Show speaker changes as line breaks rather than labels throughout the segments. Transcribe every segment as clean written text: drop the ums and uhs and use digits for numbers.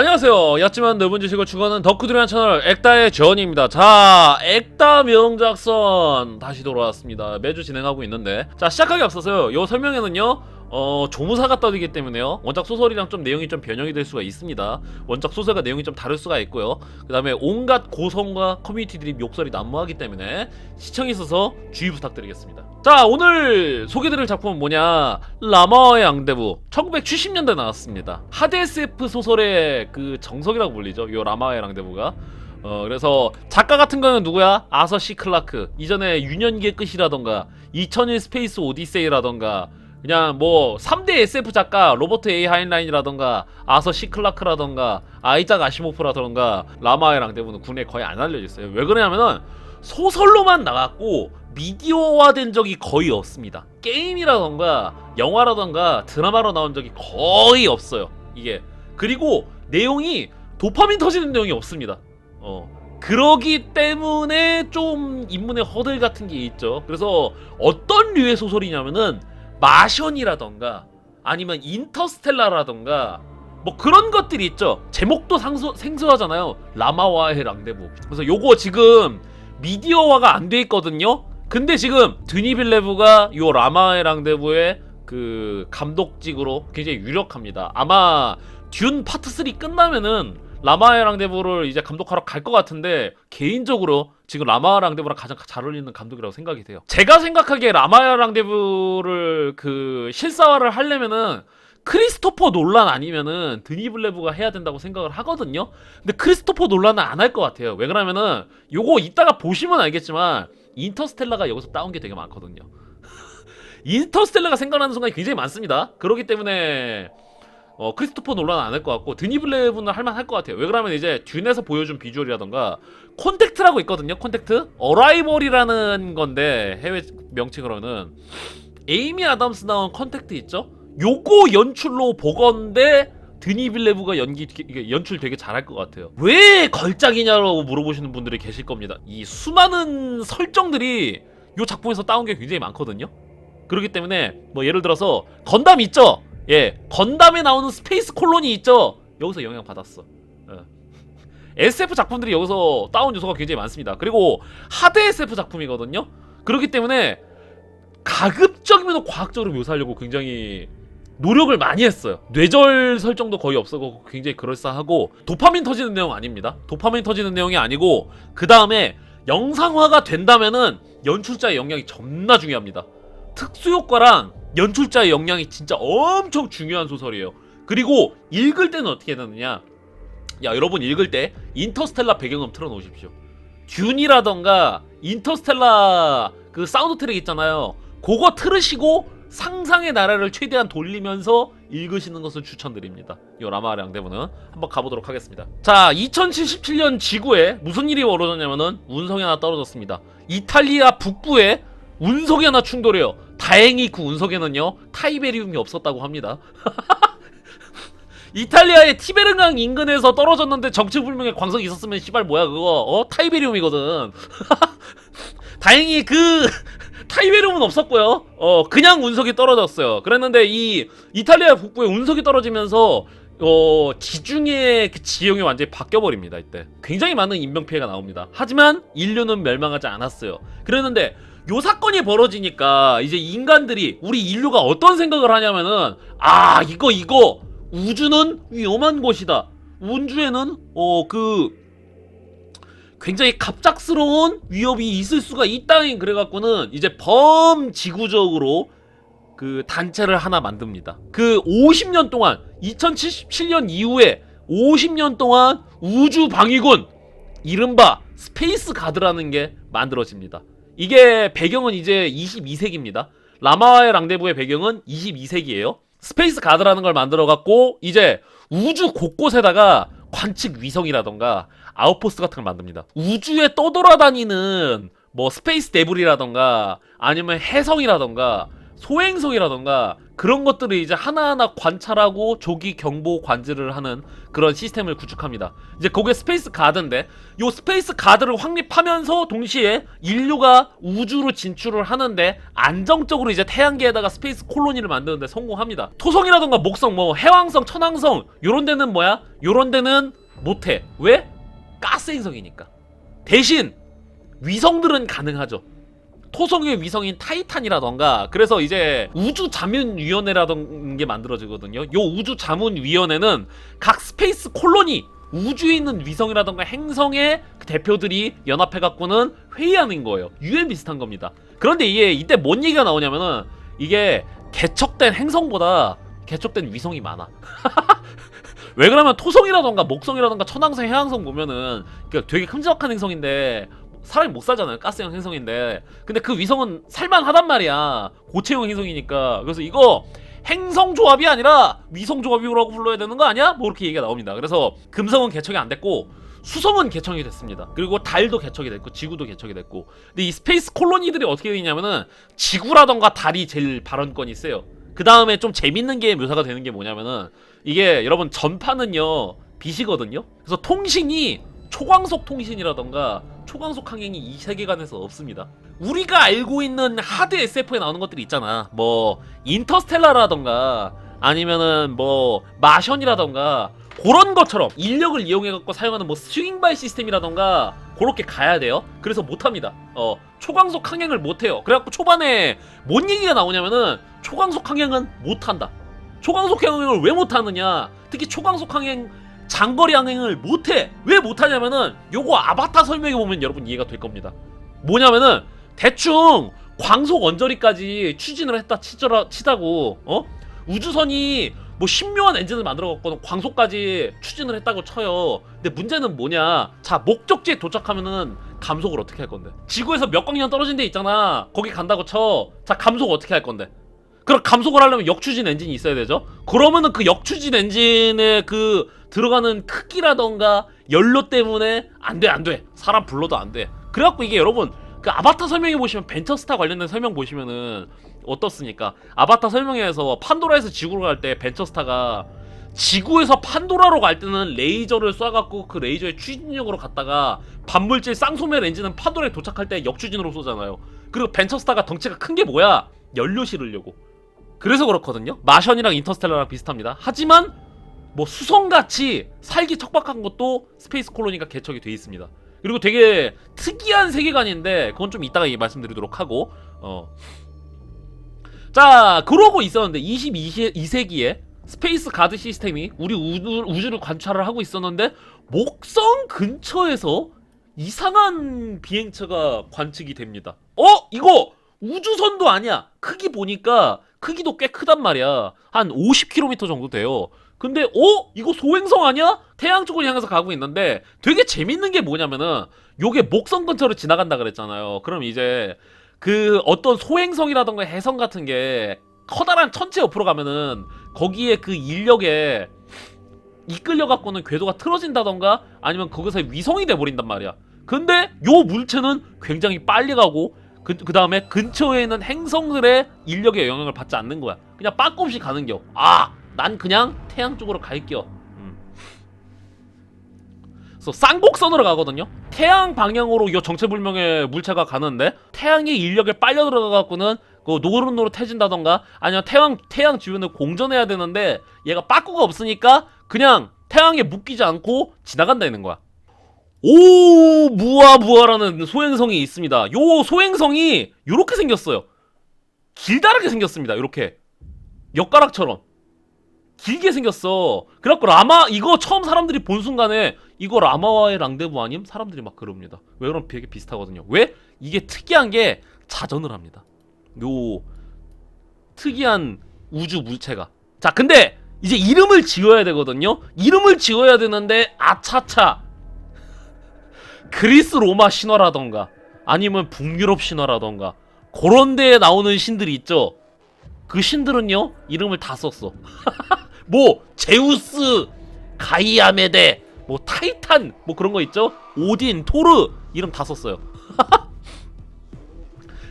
안녕하세요. 얕지만 넓은 지식을 추구하는 덕후들이란 채널 액다의 전입니다. 자, 액다 명작선 다시 돌아왔습니다. 매주 진행하고 있는데, 자, 시작하기 앞서서요, 요 설명에는요 조무사가 떠들기 때문에요, 원작 소설이랑 좀 내용이 좀 변형이 될 수가 있습니다. 원작 소설과 내용이 좀 다를 수가 있고요. 그 다음에 온갖 고성과 커뮤니티들이 욕설이 난무하기 때문에 시청에 있어서 주의 부탁드리겠습니다. 자, 오늘 소개드릴 작품은 뭐냐, 라마와의 앙데부. 1970년대 나왔습니다. 하드 SF 소설의 그 정석이라고 불리죠, 요 라마와의 앙데부가. 그래서 작가 같은 거는 누구야? 아서 C 클라크. 이전에 유년기의 끝이라던가 2001 스페이스 오디세이라던가, 그냥 뭐 3대 SF 작가 로버트 A 하인라인이라던가 아서 C 클라크라던가 아이작 아시모프라던가, 라마와의 앙데부는 국내에 거의 안 알려져 있어요. 왜 그러냐면은 소설로만 나갔고 미디어화된 적이 거의 없습니다. 게임이라던가 영화라던가 드라마로 나온 적이 거의 없어요, 이게. 그리고 내용이 도파민 터지는 내용이 없습니다. 그러기 때문에 좀 입문의 허들 같은 게 있죠. 그래서 어떤 류의 소설이냐면은 마션이라던가 아니면 인터스텔라라던가 뭐 그런 것들이 있죠. 제목도 생소하잖아요, 라마와의 랑데부. 그래서 요거 지금 미디어화가 안 돼 있거든요. 근데 지금 드니 빌레브가 요 라마와의 랑데부의 그 감독직으로 굉장히 유력합니다. 아마 듄 파트 3 끝나면은 라마와의 랑데부를 이제 감독하러 갈 것 같은데, 개인적으로 지금 라마와의 랑데부랑 가장 잘 어울리는 감독이라고 생각이 돼요. 제가 생각하기에 라마와의 랑데부를 그 실사화를 하려면은 크리스토퍼 놀란 아니면은 드니 빌레브가 해야 된다고 생각을 하거든요. 근데 크리스토퍼 놀란은 안 할 것 같아요. 왜 그러냐면은 요거 이따가 보시면 알겠지만 인터스텔라가 여기서 따온 게 되게 많거든요. 인터스텔라가 생각나는 순간이 굉장히 많습니다. 그렇기 때문에 크리스토퍼 놀란은 안 할 것 같고, 드니 빌레브는 할만할 것 같아요. 왜 그러면 이제 듄에서 보여준 비주얼이라던가, 콘택트라고 있거든요. 콘택트? 어라이벌이라는 건데 해외 명칭으로는 에이미 아담스 나온 콘택트 있죠? 요거 연출로 보건데 드니 빌레브가 연출 되게 잘할 것 같아요. 왜 걸작이냐고 물어보시는 분들이 계실 겁니다. 이 수많은 설정들이 요 작품에서 따온 게 굉장히 많거든요. 그렇기 때문에 뭐 예를 들어서 건담 있죠? 예, 건담에 나오는 스페이스 콜로니 있죠? 여기서 영향 받았어. SF 작품들이 여기서 따온 요소가 굉장히 많습니다. 그리고 하드 SF 작품이거든요. 그렇기 때문에 가급적이면 과학적으로 묘사하려고 굉장히 노력을 많이 했어요. 뇌절 설정도 거의 없어서 굉장히 그럴싸하고, 도파민 터지는 내용 아닙니다. 도파민 터지는 내용이 아니고, 그 다음에 영상화가 된다면은 연출자의 역량이 존나 중요합니다. 특수효과랑 연출자의 역량이 진짜 엄청 중요한 소설이에요. 그리고 읽을 때는 어떻게 해야 되느냐, 야 여러분, 읽을 때 인터스텔라 배경음 틀어놓으십시오. 듄이라던가 인터스텔라 그 사운드 트랙 있잖아요, 그거 틀으시고 상상의 나라를 최대한 돌리면서 읽으시는 것을 추천드립니다. 이 라마와의 랑데부는 한번 가보도록 하겠습니다. 자, 2077년 지구에 무슨 일이 벌어졌냐면은 운석이 하나 떨어졌습니다. 이탈리아 북부에 운석이 하나 충돌해요. 다행히 그 운석에는요 타이베리움이 없었다고 합니다. 이탈리아의 티베르강 인근에서 떨어졌는데 정체불명의 광석이 있었으면 씨발 뭐야 그거, 타이베리움이거든. 다행히 그 타이베리움은 없었고요. 그냥 운석이 떨어졌어요. 그랬는데 이 이탈리아 북부에 운석이 떨어지면서 지중해 그 지형이 완전히 바뀌어버립니다. 이때 굉장히 많은 인명피해가 나옵니다. 하지만 인류는 멸망하지 않았어요. 그랬는데 요 사건이 벌어지니까 이제 인간들이, 우리 인류가 어떤 생각을 하냐면은, 이거 우주는 위험한 곳이다. 우주에는 굉장히 갑작스러운 위협이 있을 수가 있다잉. 그래갖고는 이제 범지구적으로 그 단체를 하나 만듭니다. 그 50년 동안, 2077년 이후에 50년 동안 우주 방위군, 이른바 스페이스 가드라는 게 만들어집니다. 이게 배경은 이제 22세기입니다. 라마와의 랑데부의 배경은 22세기예요. 스페이스 가드라는 걸 만들어갖고 이제 우주 곳곳에다가 관측 위성이라던가 아웃포스트 같은 걸 만듭니다. 우주에 떠돌아다니는 뭐 스페이스 데블이라던가 아니면 해성이라던가 소행성이라던가 그런 것들을 이제 하나하나 관찰하고 조기 경보 관지를 하는 그런 시스템을 구축합니다. 이제 그게 스페이스 가드인데, 요 스페이스 가드를 확립하면서 동시에 인류가 우주로 진출을 하는데 안정적으로 이제 태양계에다가 스페이스 콜로니를 만드는데 성공합니다. 토성이라던가 목성, 뭐 해왕성, 천왕성 요런 데는 뭐야? 요런 데는 못해. 왜? 가스 행성이니까. 대신 위성들은 가능하죠. 토성의 위성인 타이탄이라던가. 그래서 이제 우주자문위원회라던 게 만들어지거든요. 요 우주자문위원회는 각 스페이스 콜로니, 우주에 있는 위성이라던가 행성의 대표들이 연합해갖고는 회의하는 거예요. UN 비슷한 겁니다. 그런데 이게 이때 뭔 얘기가 나오냐면은, 이게 개척된 행성보다 개척된 위성이 많아. 왜 그러면 토성이라던가 목성이라던가 천왕성, 해왕성 보면은 되게 큼지막한 행성인데 사람이 못 살잖아요. 가스형 행성인데. 근데 그 위성은 살만하단 말이야. 고체형 행성이니까. 그래서 이거 행성 조합이 아니라 위성 조합이라고 불러야 되는 거 아니야? 뭐 이렇게 얘기가 나옵니다. 그래서 금성은 개척이 안 됐고 수성은 개척이 됐습니다. 그리고 달도 개척이 됐고 지구도 개척이 됐고. 근데 이 스페이스 콜로니들이 어떻게 되냐면은 지구라던가 달이 제일 발언권이 세요. 그 다음에 좀 재밌는 게 묘사가 되는 게 뭐냐면은, 이게 여러분 전파는요 빛이거든요. 그래서 통신이 초광속 통신이라던가 초광속 항행이 이 세계관에서 없습니다. 우리가 알고 있는 하드 SF에 나오는 것들이 있잖아. 뭐 인터스텔라라던가 아니면은 뭐 마션이라던가 그런 것처럼 인력을 이용해갖고 사용하는 뭐 스윙발 시스템이라던가 그렇게 가야 돼요. 그래서 못합니다. 초광속 항행을 못해요. 그래갖고 초반에 뭔 얘기가 나오냐면은 초광속 항행은 못한다. 초광속 항행을 왜 못하느냐, 특히 초광속 항행 장거리 항행을 못해. 왜 못하냐면은 요거 아바타 설명해 보면 여러분 이해가 될 겁니다. 뭐냐면은 대충 광속 언저리까지 추진을 했다 치자고, 우주선이 뭐 신묘한 엔진을 만들어 갖고는 광속까지 추진을 했다고 쳐요. 근데 문제는 뭐냐, 자 목적지에 도착하면은 감속을 어떻게 할 건데? 지구에서 몇 광년 떨어진 데 있잖아. 거기 간다고 쳐. 자 감속 어떻게 할 건데? 그럼 감속을 하려면 역추진 엔진이 있어야 되죠. 그러면은 그 역추진 엔진의 그 들어가는 크기라던가 연료 때문에 안돼. 사람 불러도 안돼. 그래갖고 이게 여러분 그 아바타 설명해 보시면 벤처스타 관련된 설명 보시면은 어떻습니까? 아바타 설명회에서 판도라에서 지구로 갈 때 벤처스타가 지구에서 판도라로 갈 때는 레이저를 쏴갖고 그 레이저의 추진력으로 갔다가 반물질 쌍소멸 엔진은 판도라에 도착할 때 역추진으로 쏘잖아요. 그리고 벤처스타가 덩치가 큰 게 뭐야? 연료 실으려고. 그래서 그렇거든요. 마션이랑 인터스텔라랑 비슷합니다. 하지만 뭐 수성같이 살기 척박한 것도 스페이스 콜로니가 개척이 돼 있습니다. 그리고 되게 특이한 세계관인데 그건 좀 이따가 말씀드리도록 하고, 자 그러고 있었는데 22세기에 스페이스 가드 시스템이 우리 우주를 관찰을 하고 있었는데 목성 근처에서 이상한 비행체가 관측이 됩니다. 이거 우주선도 아니야. 크기 보니까 크기도 꽤 크단 말이야. 한 50km 정도 돼요. 근데 이거 소행성 아니야? 태양 쪽을 향해서 가고 있는데 되게 재밌는 게 뭐냐면은 요게 목성 근처로 지나간다 그랬잖아요. 그럼 이제 그 어떤 소행성이라던가 해성 같은 게 커다란 천체 옆으로 가면은 거기에 그 인력에 이끌려 갖고는 궤도가 틀어진다던가 아니면 거기서 위성이 돼버린단 말이야. 근데 요 물체는 굉장히 빨리 가고 그 다음에 근처에 있는 행성들의 인력의 영향을 받지 않는 거야. 그냥 빠꼼없이 가는겨. 난 그냥 태양 쪽으로 갈겨. 그래서 쌍곡선으로 가거든요. 태양 방향으로 이 정체불명의 물체가 가는데 태양의 인력에 빨려 들어가갖고는 그 노릇노릇해진다던가 아니면 태양 주변을 공전해야 되는데 얘가 빠꾸가 없으니까 그냥 태양에 묶이지 않고 지나간다는 거야. 무아무아라는 소행성이 있습니다. 요 소행성이 요렇게 생겼어요. 길다랗게 생겼습니다. 요렇게 엿가락처럼 길게 생겼어. 그래갖고 이거 처음 사람들이 본 순간에 이거 라마와의 랑데부 아님? 사람들이 막 그럽니다. 왜 그러면 되게 비슷하거든요. 왜? 이게 특이한 게 자전을 합니다. 요 특이한 우주 물체가. 자 근데 이제 이름을 지어야 되거든요. 이름을 지어야 되는데 아차차 그리스 로마 신화라던가 아니면 북유럽 신화라던가 그런 데에 나오는 신들이 있죠. 그 신들은요 이름을 다 썼어. 뭐 제우스, 가이아메데, 뭐 타이탄 뭐 그런 거 있죠. 오딘, 토르 이름 다 썼어요.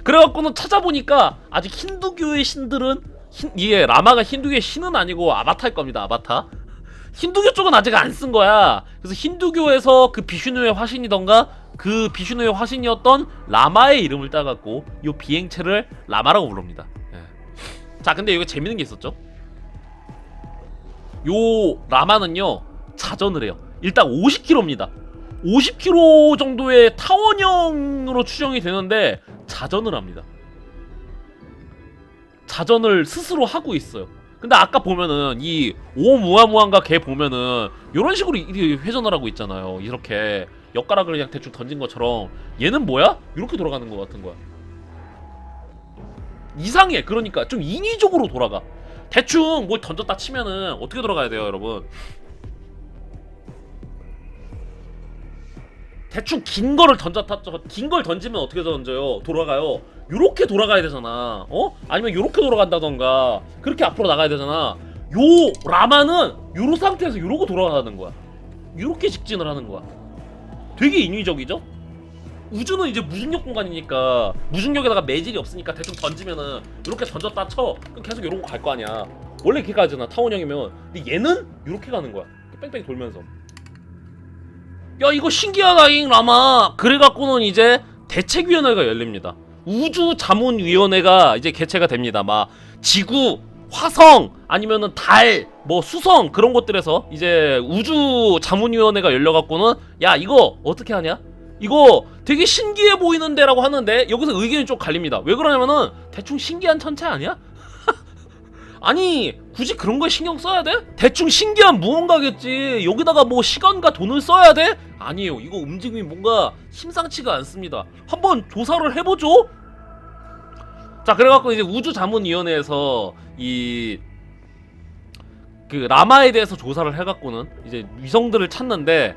그래갖고는 찾아보니까 아직 힌두교의 신들은 이게 라마가 힌두교의 신은 아니고 아바타일 겁니다. 아바타. 힌두교 쪽은 아직 안 쓴 거야. 그래서 힌두교에서 그 비슈누의 화신이던가 그 비슈누의 화신이었던 라마의 이름을 따갖고 이 비행체를 라마라고 부릅니다. 예. 자, 근데 이거 재밌는 게 있었죠. 요 라마는요 자전을 해요. 일단 50km입니다. 50km 정도의 타원형으로 추정이 되는데 자전을 합니다. 자전을 스스로 하고 있어요. 근데 아까 보면은 이 오무아무한가 걔 보면은 요런 식으로 회전을 하고 있잖아요. 이렇게 엿가락을 그냥 대충 던진 것처럼. 얘는 뭐야? 이렇게 돌아가는 것 같은 거야. 이상해. 그러니까 좀 인위적으로 돌아가. 대충 뭘 던졌다 치면은 어떻게 돌아가야 돼요, 여러분? 대충 긴 거를 던졌다, 긴 걸 던지면 어떻게 던져요? 돌아가요. 요렇게 돌아가야 되잖아. 어? 아니면 요렇게 돌아간다던가 그렇게 앞으로 나가야 되잖아. 요 라마는 요런 상태에서 요러고 돌아가는 거야. 요렇게 직진을 하는 거야. 되게 인위적이죠? 우주는 이제 무중력 공간이니까 무중력에다가 매질이 없으니까 대충 던지면은 이렇게 던졌다 쳐. 그럼 계속 요런 거 갈 거 아니야. 원래 이렇게 가잖아, 타원형이면. 근데 얘는 이렇게 가는 거야. 뺑뺑 돌면서. 야, 이거 신기하다잉 라마. 그래갖고는 이제 대책위원회가 열립니다. 우주자문위원회가 이제 개최가 됩니다. 막 지구, 화성, 아니면은 달, 뭐 수성 그런 것들에서 이제 우주자문위원회가 열려갖고는 야, 이거 어떻게 하냐? 이거 되게 신기해 보이는데 라고 하는데 여기서 의견이 좀 갈립니다. 왜 그러냐면은 대충 신기한 천체 아니야? 아니 굳이 그런 거에 신경 써야 돼? 대충 신기한 무언가겠지. 여기다가 뭐 시간과 돈을 써야 돼? 아니에요. 이거 움직임이 뭔가 심상치가 않습니다. 한번 조사를 해보죠. 자, 그래갖고 이제 우주자문위원회에서 이 그 라마에 대해서 조사를 해갖고는 이제 위성들을 찾는데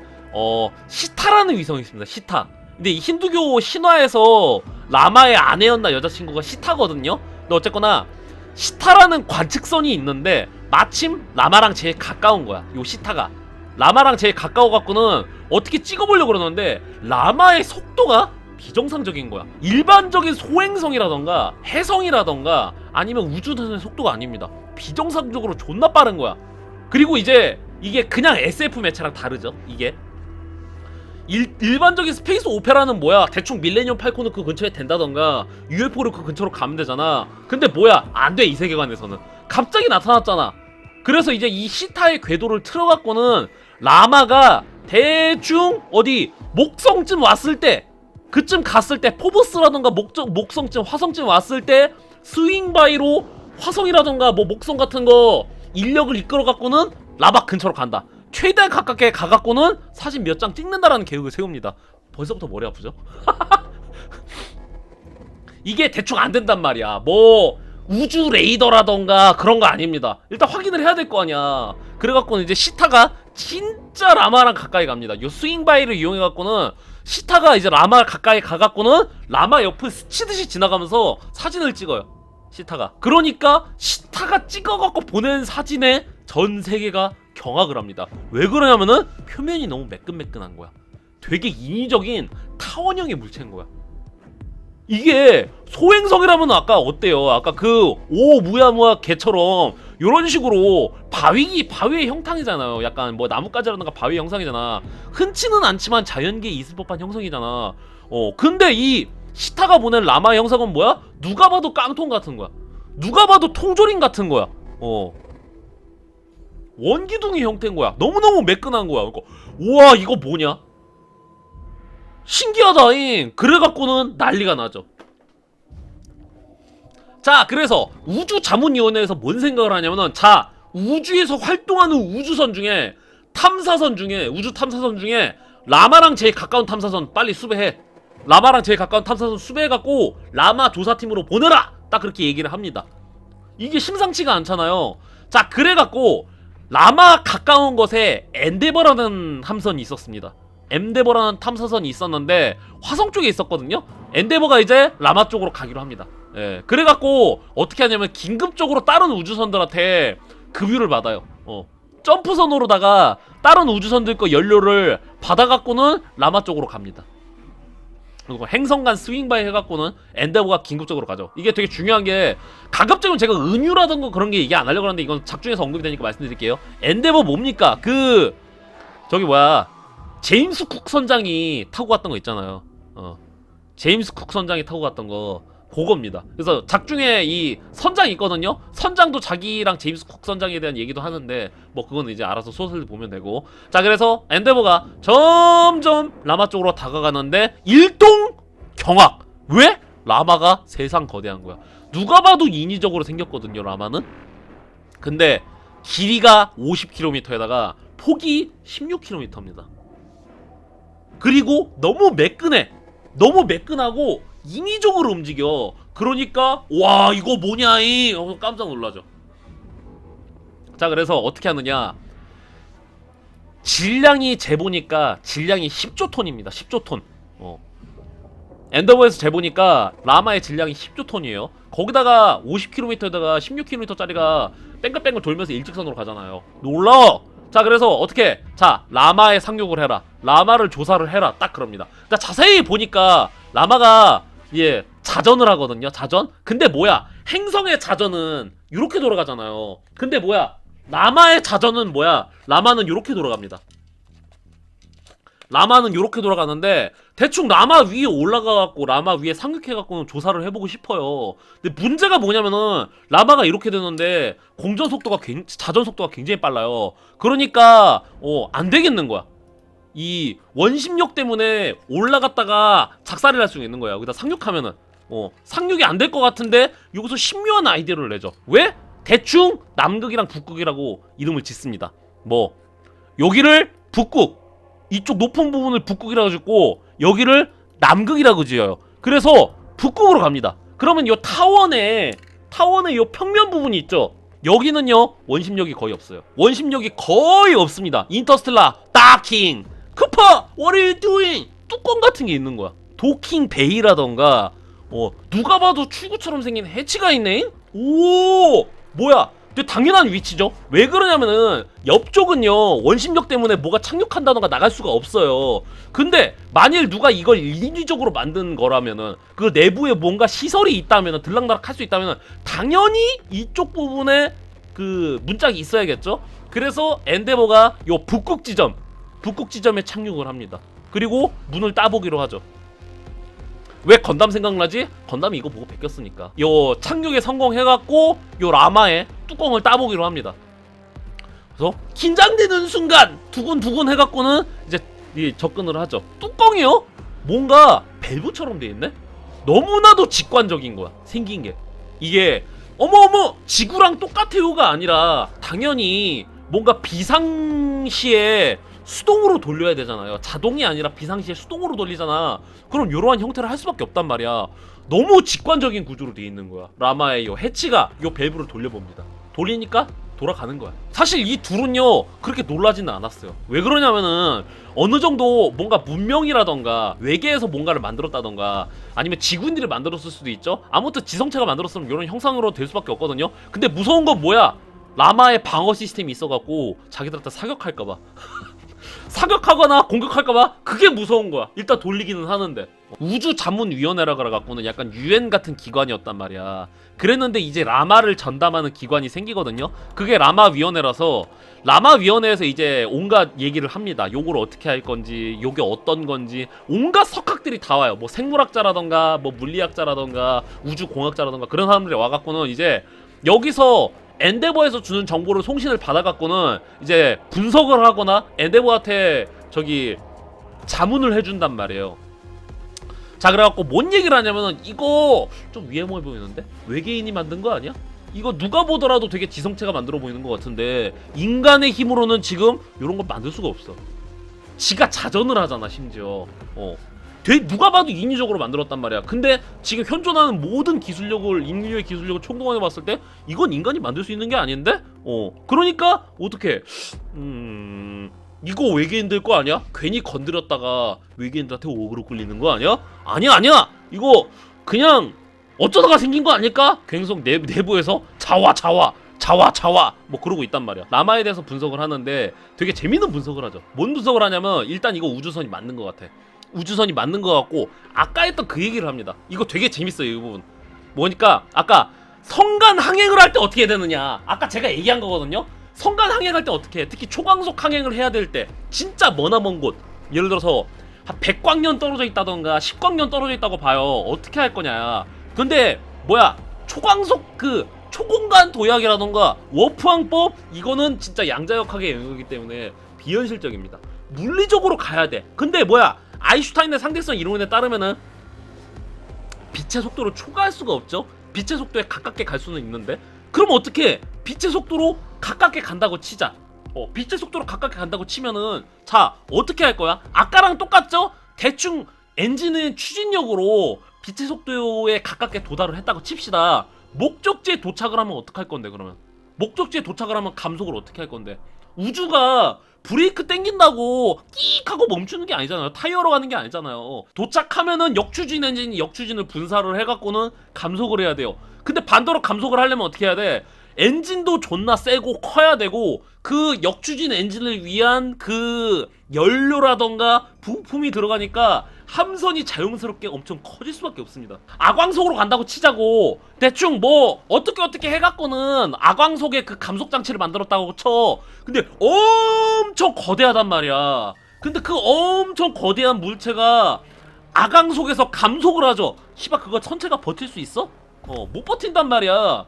시타라는 위성이 있습니다. 시타. 근데 이 힌두교 신화에서 라마의 아내였나 여자친구가 시타거든요. 근데 어쨌거나 시타라는 관측선이 있는데 마침 라마랑 제일 가까운 거야. 요 시타가 라마랑 제일 가까워갖고는 어떻게 찍어보려고 그러는데 라마의 속도가 비정상적인 거야. 일반적인 소행성이라던가 해성이라던가 아니면 우주선의 속도가 아닙니다. 비정상적으로 존나 빠른 거야. 그리고 이제 이게 그냥 SF 매체랑 다르죠. 이게 일반적인 스페이스 오페라는 뭐야? 대충 밀레니엄 팔콘을 그 근처에 댄다던가 UFO를 그 근처로 가면 되잖아. 근데 뭐야? 안 돼. 이 세계관에서는 갑자기 나타났잖아. 그래서 이제 이 시타의 궤도를 틀어갖고는 라마가 대충 어디 목성쯤 왔을 때, 그쯤 갔을 때, 포보스라던가 목성쯤, 화성쯤 왔을 때 스윙바이로 화성이라던가 뭐 목성 같은 거 인력을 이끌어갖고는 라마 근처로 간다. 최대한 가깝게 가갖고는 사진 몇 장 찍는다라는 계획을 세웁니다. 벌써부터 머리 아프죠? 이게 대충 안 된단 말이야. 뭐 우주 레이더라던가 그런 거 아닙니다. 일단 확인을 해야 될 거 아니야. 그래갖고는 이제 시타가 진짜 라마랑 가까이 갑니다. 요 스윙바이를 이용해갖고는 시타가 이제 라마 가까이 가갖고는 라마 옆을 스치듯이 지나가면서 사진을 찍어요. 시타가. 그러니까 시타가 찍어갖고 보낸 사진에 전 세계가 경악을 합니다. 왜 그러냐면은 표면이 너무 매끈매끈한 거야. 되게 인위적인 타원형의 물체인 거야. 이게 소행성이라면 아까 어때요? 아까 그 오무야무야 개처럼 요런 식으로 바위의 형상이잖아요. 약간 뭐 나뭇가지라든가 바위 형상이잖아. 흔치는 않지만 자연계에 있을 법한 형성이잖아. 근데 이 시타가 보낸 라마 형상은 뭐야? 누가 봐도 깡통 같은 거야. 누가 봐도 통조림 같은 거야. 원기둥의 형태인 거야. 너무너무 매끈한 거야. 그러니까 우와, 이거 뭐냐? 신기하다잉. 그래갖고는 난리가 나죠. 자, 그래서 우주자문위원회에서 뭔 생각을 하냐면은, 자, 우주에서 활동하는 우주선 중에 우주 탐사선 중에 라마랑 제일 가까운 탐사선 빨리 수배해. 라마랑 제일 가까운 탐사선 수배해갖고 라마 조사팀으로 보내라! 딱 그렇게 얘기를 합니다. 이게 심상치가 않잖아요. 자, 그래갖고 라마 가까운 곳에 엔데버라는 함선이 있었습니다. 엔데버라는 탐사선이 있었는데 화성 쪽에 있었거든요. 엔데버가 이제 라마 쪽으로 가기로 합니다. 예, 그래갖고 어떻게 하냐면 긴급적으로 다른 우주선들한테 급유를 받아요. 점프선으로다가 다른 우주선들 거 연료를 받아갖고는 라마 쪽으로 갑니다. 그리고 행성간 스윙바이 해갖고는 엔데버가 긴급적으로 가죠. 이게 되게 중요한 게 가급적이면 제가 은유라든가 그런 게 얘기 안 하려고 하는데 이건 작중에서 언급이 되니까 말씀드릴게요. 엔데버 뭡니까? 저기 뭐야 제임스 쿡 선장이 타고 갔던 거 있잖아요. 제임스 쿡 선장이 타고 갔던 거 그겁니다. 그래서 작중에 이 선장이 있거든요. 선장도 자기랑 제임스 쿡 선장에 대한 얘기도 하는데 뭐 그건 이제 알아서 소설을 보면 되고. 자, 그래서 엔데버가 점점 라마 쪽으로 다가가는데 일동경악. 왜? 라마가 세상 거대한 거야. 누가 봐도 인위적으로 생겼거든요, 라마는. 근데 길이가 50km에다가 폭이 16km입니다. 그리고 너무 매끈해. 너무 매끈하고 인위적으로 움직여. 그러니까 와 이거 뭐냐이 깜짝 놀라죠. 자, 그래서 어떻게 하느냐, 질량이 재보니까 질량이 10조톤입니다 10조톤. 엔더버에서 재보니까 라마의 질량이 10조톤이에요 거기다가 50km에다가 16km짜리가 뺑글뺑글 돌면서 일직선으로 가잖아요. 놀라워. 자, 그래서 어떻게, 자, 라마의 상륙을 해라, 라마를 조사를 해라, 딱 그럽니다. 그러니까 자세히 보니까 라마가 자전을 하거든요. 자전. 근데 뭐야, 행성의 자전은 이렇게 돌아가잖아요. 근데 뭐야, 라마의 자전은 뭐야, 라마는 이렇게 돌아갑니다. 라마는 이렇게 돌아가는데 대충 라마 위에 올라가갖고 라마 위에 상륙해갖고는 조사를 해보고 싶어요. 근데 문제가 뭐냐면은 라마가 이렇게 되는데 공전 속도가 자전 속도가 굉장히 빨라요. 그러니까 안 되겠는 거야. 이 원심력 때문에 올라갔다가 작살이 날 수가 있는 거야. 여기다 상륙하면은 상륙이 안 될 것 같은데 여기서 신묘한 아이디어를 내죠. 왜? 대충 남극이랑 북극이라고 이름을 짓습니다. 뭐 여기를 북극, 이쪽 높은 부분을 북극이라고 짓고 여기를 남극이라고 지어요. 그래서 북극으로 갑니다. 그러면 요 타원의 요 평면 부분이 있죠. 여기는요 원심력이 거의 없어요. 원심력이 거의 없습니다. 인터스텔라 다킹 쿠퍼 what are you doing 뚜껑 같은 게 있는 거야. 도킹 베이라던가 누가 봐도 출구처럼 생긴 해치가 있네. 오 뭐야, 근데 당연한 위치죠. 왜 그러냐면은 옆쪽은요 원심력 때문에 뭐가 착륙한다던가 나갈 수가 없어요. 근데 만일 누가 이걸 인위적으로 만든 거라면은 그 내부에 뭔가 시설이 있다면은 들락날락 할 수 있다면은 당연히 이쪽 부분에 그 문짝이 있어야겠죠. 그래서 엔데버가 요 북극 지점에 착륙을 합니다. 그리고 문을 따보기로 하죠. 왜 건담 생각나지? 건담이 이거 보고 베꼈으니까. 요 착륙에 성공해갖고 요 라마의 뚜껑을 따보기로 합니다. 그래서 긴장되는 순간 두근두근 해갖고는 이제 접근을 하죠. 뚜껑이요? 뭔가 밸브처럼 돼있네? 너무나도 직관적인 거야, 생긴 게. 이게 어머어머 지구랑 똑같아요가 아니라 당연히 뭔가 비상시에 수동으로 돌려야 되잖아요. 자동이 아니라 비상시에 수동으로 돌리잖아. 그럼 이러한 형태를 할 수밖에 없단 말이야. 너무 직관적인 구조로 돼 있는 거야. 라마의 요 해치가 요 밸브를 돌려봅니다. 돌리니까 돌아가는 거야. 사실 이 둘은요 그렇게 놀라지는 않았어요. 왜 그러냐면은 어느 정도 뭔가 문명이라던가 외계에서 뭔가를 만들었다던가 아니면 지구인들이 만들었을 수도 있죠. 아무튼 지성체가 만들었으면 이런 형상으로 될 수밖에 없거든요. 근데 무서운 건 뭐야, 라마의 방어 시스템이 있어갖고 자기들한테 사격할까봐 사격하거나 공격할까봐 그게 무서운 거야. 일단 돌리기는 하는데. 우주자문위원회라 그래갖고는 약간 UN 같은 기관이었단 말이야. 그랬는데 이제 라마를 전담하는 기관이 생기거든요. 그게 라마위원회라서 라마위원회에서 이제 온갖 얘기를 합니다. 요걸 어떻게 할 건지, 요게 어떤 건지 온갖 석학들이 다 와요. 뭐 생물학자라던가 뭐 물리학자라던가 우주공학자라던가 그런 사람들이 와갖고는 이제 여기서 엔데버에서 주는 정보를 송신을 받아갖고는 이제 분석을 하거나 엔데버한테 자문을 해준단 말이에요. 자, 그래갖고 뭔 얘기를 하냐면은 이거 좀 위험해 보이는데? 외계인이 만든 거 아니야? 이거 누가 보더라도 되게 지성체가 만들어 보이는 것 같은데 인간의 힘으로는 지금 이런 거 만들 수가 없어. 지가 자전을 하잖아 심지어. 누가 봐도 인위적으로 만들었단 말이야. 근데 지금 현존하는 모든 기술력을, 인류의 기술력을 총동원해 봤을 때 이건 인간이 만들 수 있는 게 아닌데? 그러니까 어떻게 이거 외계인들 거 아니야? 괜히 건드렸다가 외계인들한테 오그로 끌리는 거 아니야? 아니야 이거 그냥 어쩌다가 생긴 거 아닐까? 굉장히 내부에서 자와 뭐 그러고 있단 말이야. 라마에 대해서 분석을 하는데 되게 재밌는 분석을 하죠. 뭔 분석을 하냐면 일단 이거 우주선이 맞는 것 같아. 우주선이 맞는 것 같고 아까 했던 그 얘기를 합니다. 이거 되게 재밌어요 이 부분. 뭐니까 아까 성간 항행을 할 때 어떻게 해야 되느냐 아까 제가 얘기한 거거든요. 성간 항행할 때 어떻게 해? 특히 초광속 항행을 해야 될 때 진짜 머나먼 곳 예를 들어서 한 100광년 떨어져 있다던가 10광년 떨어져 있다고 봐요. 어떻게 할 거냐. 근데 뭐야 초광속 그 초공간 도약이라던가 워프왕법 이거는 진짜 양자역학의 영역이기 때문에 비현실적입니다. 물리적으로 가야 돼. 근데 뭐야 아인슈타인의 상대성 이론에 따르면은 빛의 속도를 초과할 수가 없죠. 빛의 속도에 가깝게 갈 수는 있는데 그럼 어떻게 빛의 속도로 가깝게 간다고 치자. 빛의 속도로 가깝게 간다고 치면은 자 어떻게 할 거야? 아까랑 똑같죠? 대충 엔진은 추진력으로 빛의 속도에 가깝게 도달을 했다고 칩시다. 목적지에 도착을 하면 어떡할 건데 그러면? 목적지에 도착을 하면 감속을 어떻게 할 건데? 우주가 브레이크 땡긴다고 끼익 하고 멈추는 게 아니잖아요. 타이어로 가는 게 아니잖아요. 도착하면은 역추진 엔진이 역추진을 분사를 해갖고는 감속을 해야 돼요. 근데 반대로 감속을 하려면 어떻게 해야 돼? 엔진도 존나 세고 커야 되고 그 역추진 엔진을 위한 그 연료라던가 부품이 들어가니까 함선이 자연스럽게 엄청 커질 수밖에 없습니다. 아광속으로 간다고 치자고 대충 뭐 어떻게 해갖고는 아광속에 그 감속 장치를 만들었다고 쳐. 근데 엄청 거대하단 말이야. 근데 그 엄청 거대한 물체가 아광속에서 감속을 하죠. 씨발 그거 천체가 버틸 수 있어? 못 버틴단 말이야.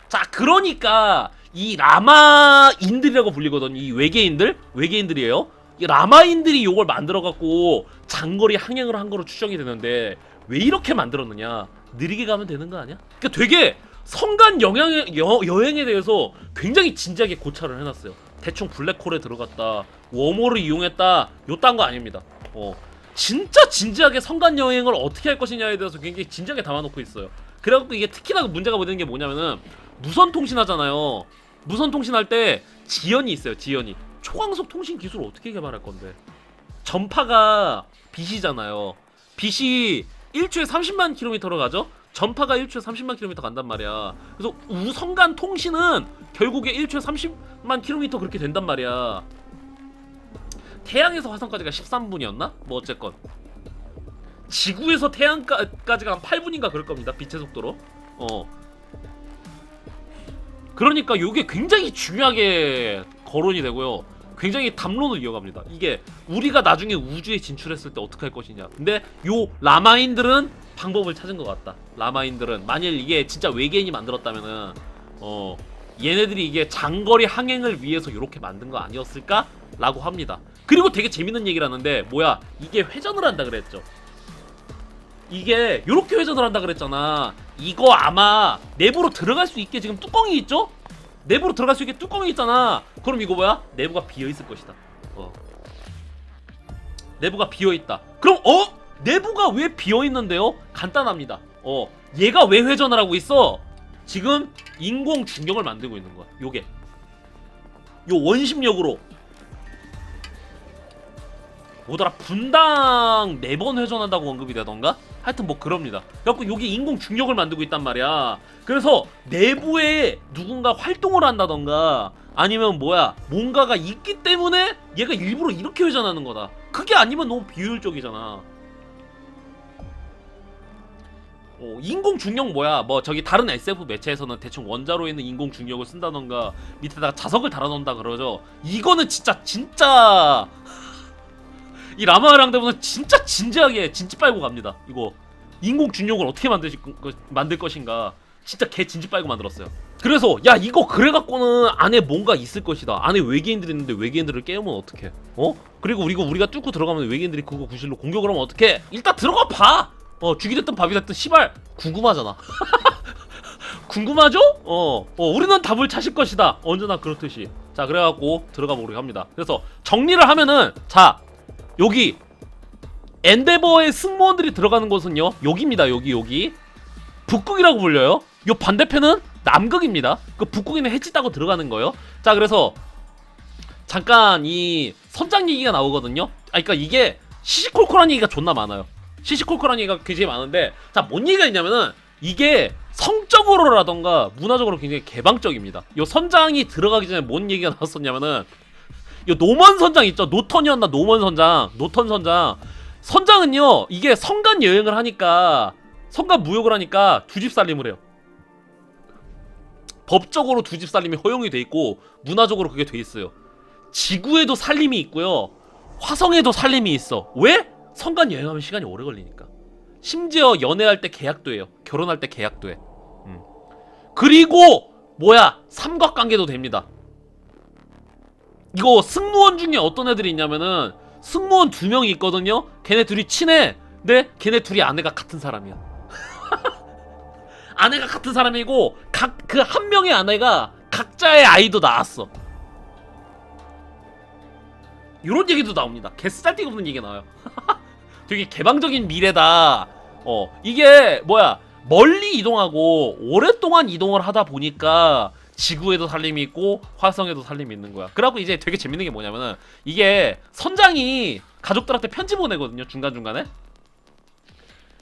자 그러니까 이 라마인들이라고 불리거든요. 이 외계인들이에요. 이 라마인들이 요걸 만들어갖고 장거리 항행을 한 거로 추정이 되는데 왜 이렇게 만들었느냐. 느리게 가면 되는 거 아니야? 그러니까 되게 성간 여행에 대해서 굉장히 진지하게 고찰을 해놨어요. 대충 블랙홀에 들어갔다 웜홀을 이용했다 요딴 거 아닙니다. 진짜 진지하게 성간 여행을 어떻게 할 것이냐에 대해서 굉장히 진지하게 담아놓고 있어요. 그래갖고 이게 특히나 문제가 되는 게 뭐냐면은 무선 통신하잖아요. 무선 통신할 때 지연이 있어요. 지연이. 초광속 통신 기술을 어떻게 개발할 건데? 전파가 빛이잖아요. 빛이 1초에 30만 킬로미터로 가죠? 전파가 1초에 30만 킬로미터 간단 말이야. 그래서 우성간 통신은 결국에 1초에 30만 킬로미터 그렇게 된단 말이야. 태양에서 화성까지가 13분이었나? 뭐 어쨌건 지구에서 태양까지가 한 8분인가 그럴 겁니다. 빛의 속도로. 그러니까 이게 굉장히 중요하게 거론이 되고요. 굉장히 담론을 이어갑니다. 이게 우리가 나중에 우주에 진출했을 때 어떻게 할 것이냐. 근데 요 라마인들은 방법을 찾은 것 같다. 라마인들은 만일 이게 진짜 외계인이 만들었다면은 얘네들이 이게 장거리 항행을 위해서 이렇게 만든 거 아니었을까? 라고 합니다. 그리고 되게 재밌는 얘기를 하는데 뭐야 이게 회전을 한다 그랬죠. 이게 요렇게 회전을 한다 그랬잖아. 이거 아마 내부로 들어갈 수 있게 지금 뚜껑이 있죠? 내부로 들어갈 수 있게 뚜껑이 있잖아. 그럼 이거 뭐야? 내부가 비어있을 것이다. 내부가 비어있다. 그럼 내부가 왜 비어있는데요? 간단합니다. 얘가 왜 회전을 하고 있어? 지금 인공 중력을 만들고 있는 거야. 요게 요 원심력으로 뭐더라 분당 4번 회전한다고 언급이 되던가? 하여튼 뭐 그럽니다. 그래갖고 여기 인공 중력을 만들고 있단 말이야. 그래서 내부에 누군가 활동을 한다던가 아니면 뭐야 뭔가가 있기 때문에 얘가 일부러 이렇게 회전하는 거다. 그게 아니면 너무 비효율적이잖아. 인공 중력 뭐야? 뭐 저기 다른 SF 매체에서는 대충 원자로 있는 인공 중력을 쓴다던가 밑에다가 자석을 달아놓는다 그러죠. 이거는 진짜 이 라마랑 대부분 진짜 진지하게 진지 빨고 갑니다. 이거 인공 중력을 어떻게 만들 것인가 진짜 개 진지 빨고 만들었어요. 그래서 야 이거 그래갖고는 안에 뭔가 있을 것이다. 안에 외계인들이 있는데 외계인들을 깨우면 어떡해? 그리고 우리가 뚫고 들어가면 외계인들이 그거 구실로 공격을 하면 어떡해? 일단 들어가 봐. 죽이 됐든 밥이 됐든 씨발 궁금하잖아. 궁금하죠? 우리는 답을 찾을 것이다. 언제나 그렇듯이. 자 그래갖고 들어가 보려고 합니다. 그래서 정리를 하면은 자 여기 엔데버의 승무원들이 들어가는 곳은요 여기입니다. 여기 북극이라고 불려요. 요 반대편은 남극입니다. 그 북극에는 해지 따고 들어가는 거예요. 자 그래서 잠깐 이 선장 얘기가 나오거든요. 그러니까 이게 시시콜콜한 얘기가 존나 많아요. 시시콜콜한 얘기가 굉장히 많은데 자 뭔 얘기가 있냐면은 이게 성적으로라던가 문화적으로 굉장히 개방적입니다. 요 선장이 들어가기 전에 뭔 얘기가 나왔었냐면은 요 노먼 선장 있죠? 노턴이었나 노먼 선장, 노턴 선장. 선장은요 이게 성간 여행을 하니까 성간 무역을 하니까 두 집 살림을 해요. 법적으로 두 집 살림이 허용이 돼 있고 문화적으로 그게 돼 있어요. 지구에도 살림이 있고요. 화성에도 살림이 있어. 왜? 성간 여행하면 시간이 오래 걸리니까. 심지어 연애할 때 계약도 해요. 결혼할 때 계약도 해. 그리고 뭐야 삼각관계도 됩니다. 이거 승무원 중에 어떤 애들이 있냐면은 승무원 2명이 있거든요. 걔네 둘이 친해. 근데 걔네 둘이 아내가 같은 사람이야. 아내가 같은 사람이고 각 그 한 명의 아내가 각자의 아이도 낳았어. 요런 얘기도 나옵니다. 개쓰잘데기 없는 얘기 나와요. 되게 개방적인 미래다. 이게 뭐야 멀리 이동하고 오랫동안 이동을 하다 보니까 지구에도 살림이 있고 화성에도 살림이 있는 거야. 그래갖고 이제 되게 재밌는 게 뭐냐면은 이게 선장이 가족들한테 편지 보내거든요.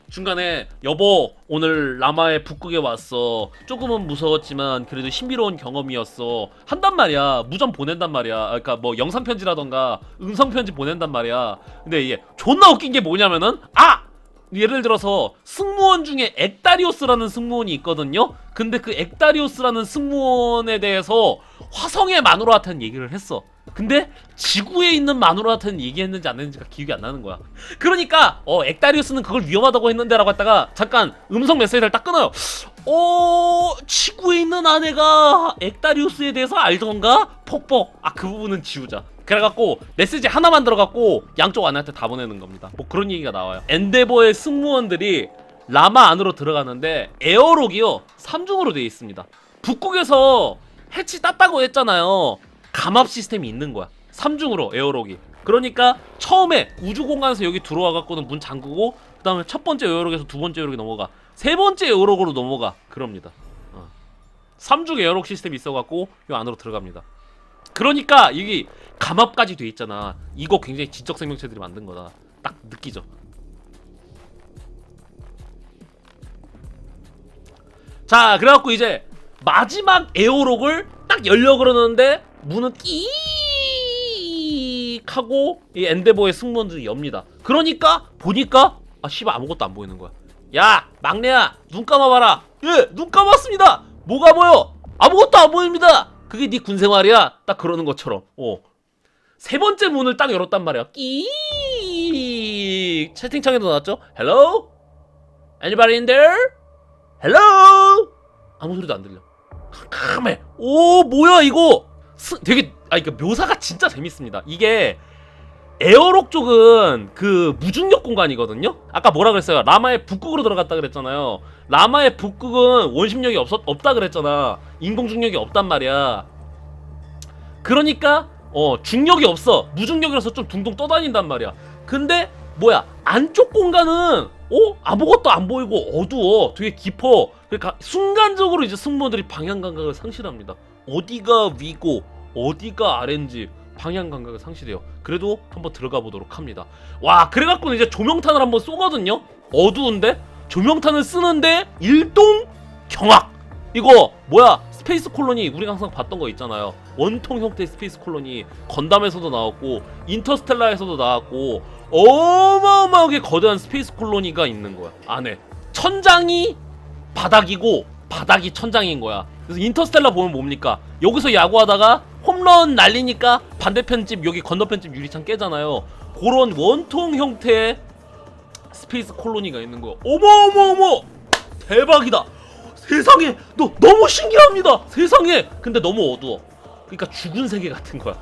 중간에 여보 오늘 라마의 북극에 왔어. 조금은 무서웠지만 그래도 신비로운 경험이었어. 한단 말이야. 무전 보낸단 말이야. 그러니까 뭐 영상 편지라던가 음성 편지 보낸단 말이야. 근데 이게 존나 웃긴 게 뭐냐면은 예를 들어서 승무원 중에 엑다리오스라는 승무원이 있거든요. 근데 그 엑다리오스라는 승무원에 대해서 화성의 마누라한테는 얘기를 했어. 근데 지구에 있는 마누라한테는 얘기했는지 안 했는지가 기억이 안 나는 거야. 그러니까 엑다리오스는 그걸 위험하다고 했는데 라고 했다가 잠깐 음성 메시지를 딱 끊어요. 지구에 있는 아내가 엑다리오스에 대해서 알던가? 퍽퍽. 그 부분은 지우자. 그래갖고 메시지 하나만 들어갖고 양쪽 아내한테 다 보내는 겁니다. 뭐 그런 얘기가 나와요. 엔데버의 승무원들이 라마 안으로 들어가는데 에어록이요 3중으로 되어 있습니다. 북극에서 해치 땄다고 했잖아요. 감압 시스템이 있는 거야. 3중으로 에어록이. 그러니까 처음에 우주공간에서 여기 들어와갖고는 문 잠그고 그 다음에 첫 번째 에어록에서 두 번째 에어록이 넘어가. 세 번째 에어록으로 넘어가. 그럽니다. 3중 에어록 시스템이 있어갖고 요 안으로 들어갑니다. 그러니까 여기 감압까지 돼 있잖아. 이거 굉장히 지적 생명체들이 만든 거다. 딱 느끼죠. 자, 그래갖고 이제 마지막 에어록을 딱 열려 그러는데 문은 끼익 하고 이 엔데버의 승무원들이 엽니다. 그러니까 보니까 씨발 아무것도 안 보이는 거야. 야 막내야 눈 감아봐라. 예 눈 감았습니다. 뭐가 보여? 아무것도 안 보입니다. 그게 네 군생활이야. 딱 그러는 것처럼. 세 번째 문을 딱 열었단 말이야. 끼익 채팅창에도 나왔죠. Hello? Anybody in there? Hello? 아무 소리도 안 들려. 캄캄해. 오 뭐야 이거. 되게 그러니까 묘사가 진짜 재밌습니다. 이게 에어록 쪽은 그 무중력 공간이거든요. 아까 뭐라 그랬어요? 라마의 북극으로 들어갔다 그랬잖아요. 라마의 북극은 원심력이 없다 그랬잖아. 인공중력이 없단 말이야. 그러니까 중력이 없어. 무중력이라서 좀 둥둥 떠다닌단 말이야. 근데 뭐야 안쪽 공간은 아무것도 안 보이고 어두워. 되게 깊어. 그러니까 순간적으로 이제 승무원들이 방향 감각을 상실합니다. 어디가 위고 어디가 아래인지 방향 감각을 상실해요. 그래도 한번 들어가 보도록 합니다. 와 그래갖고는 이제 조명탄을 한번 쏘거든요. 어두운데 조명탄을 쓰는데 일동 경악. 이거 뭐야 스페이스 콜로니 우리가 항상 봤던 거 있잖아요. 원통 형태의 스페이스 콜로니 건담에서도 나왔고 인터스텔라에서도 나왔고 어마어마하게 거대한 스페이스 콜로니가 있는 거야. 안에 천장이 바닥이고 바닥이 천장인 거야. 그래서 인터스텔라 보면 뭡니까? 여기서 야구하다가 홈런 날리니까 반대편 집 여기 건너편 집 유리창 깨잖아요. 그런 원통 형태의 스페이스 콜로니가 있는 거야. 어머어머어머 대박이다. 세상에 너무 신기합니다. 세상에. 근데 너무 어두워. 그러니까 죽은 세계 같은 거야.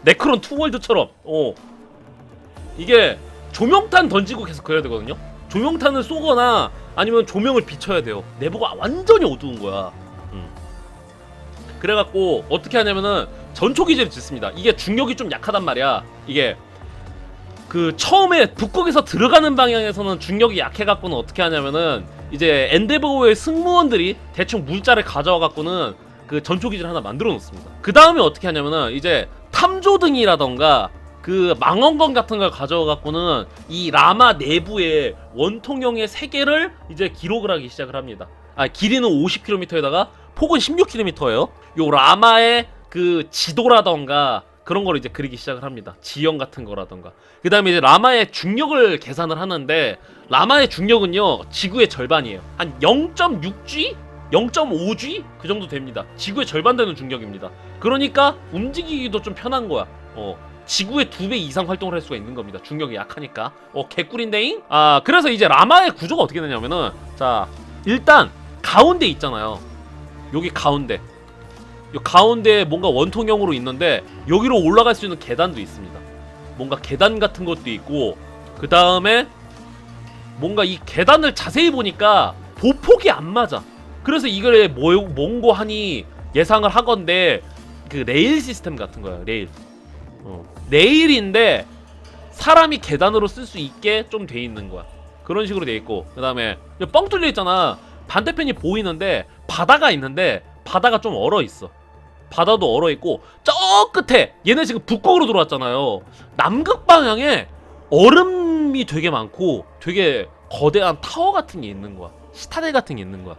네크론 투월드처럼. 이게 조명탄 던지고 계속 그래야 되거든요. 조명탄을 쏘거나 아니면 조명을 비춰야 돼요. 내부가 완전히 어두운 거야. 그래갖고 어떻게 하냐면은 전초기제를 짓습니다. 이게 중력이 좀 약하단 말이야. 이게 그 처음에 북극에서 들어가는 방향에서는 중력이 약해갖고는 어떻게 하냐면은 이제 엔데버의 승무원들이 대충 물자를 가져와갖고는 그 전초기지를 하나 만들어 놓습니다. 그 다음에 어떻게 하냐면은 이제 탐조등이라던가 그 망원경 같은 걸 가져와갖고는 이 라마 내부의 원통형의 세계를 이제 기록을 하기 시작을 합니다. 길이는 50km에다가 폭은 16km예요. 요 라마의 그 지도라던가 그런 걸 이제 그리기 시작을 합니다. 지형 같은 거라던가. 그 다음에 이제 라마의 중력을 계산을 하는데, 라마의 중력은요 지구의 절반이에요. 한 0.6G? 0.5G? 그 정도 됩니다. 지구의 절반 되는 중력입니다. 그러니까 움직이기도 좀 편한 거야. 지구의 2배 이상 활동을 할 수가 있는 겁니다. 중력이 약하니까. 개꿀인데잉? 그래서 이제 라마의 구조가 어떻게 되냐면은, 자, 일단 가운데 있잖아요. 여기 가운데. 이 가운데에 뭔가 원통형으로 있는데, 여기로 올라갈 수 있는 계단도 있습니다. 뭔가 계단 같은 것도 있고, 그 다음에 뭔가 이 계단을 자세히 보니까 보폭이 안 맞아. 그래서 이걸 뭔고 하니 예상을 하건데, 그 레일 시스템 같은 거야. 레일. 레일인데 사람이 계단으로 쓸 수 있게 좀 돼 있는 거야. 그런 식으로 돼 있고, 그 다음에 뻥 뚫려 있잖아. 반대편이 보이는데 바다가 있는데 바다가 좀 얼어 있어. 바다도 얼어 있고, 저 끝에 얘네 지금 북극으로 들어왔잖아요. 남극 방향에 얼음이 되게 많고 되게 거대한 타워 같은 게 있는 거야. 시타델 같은 게 있는 거야.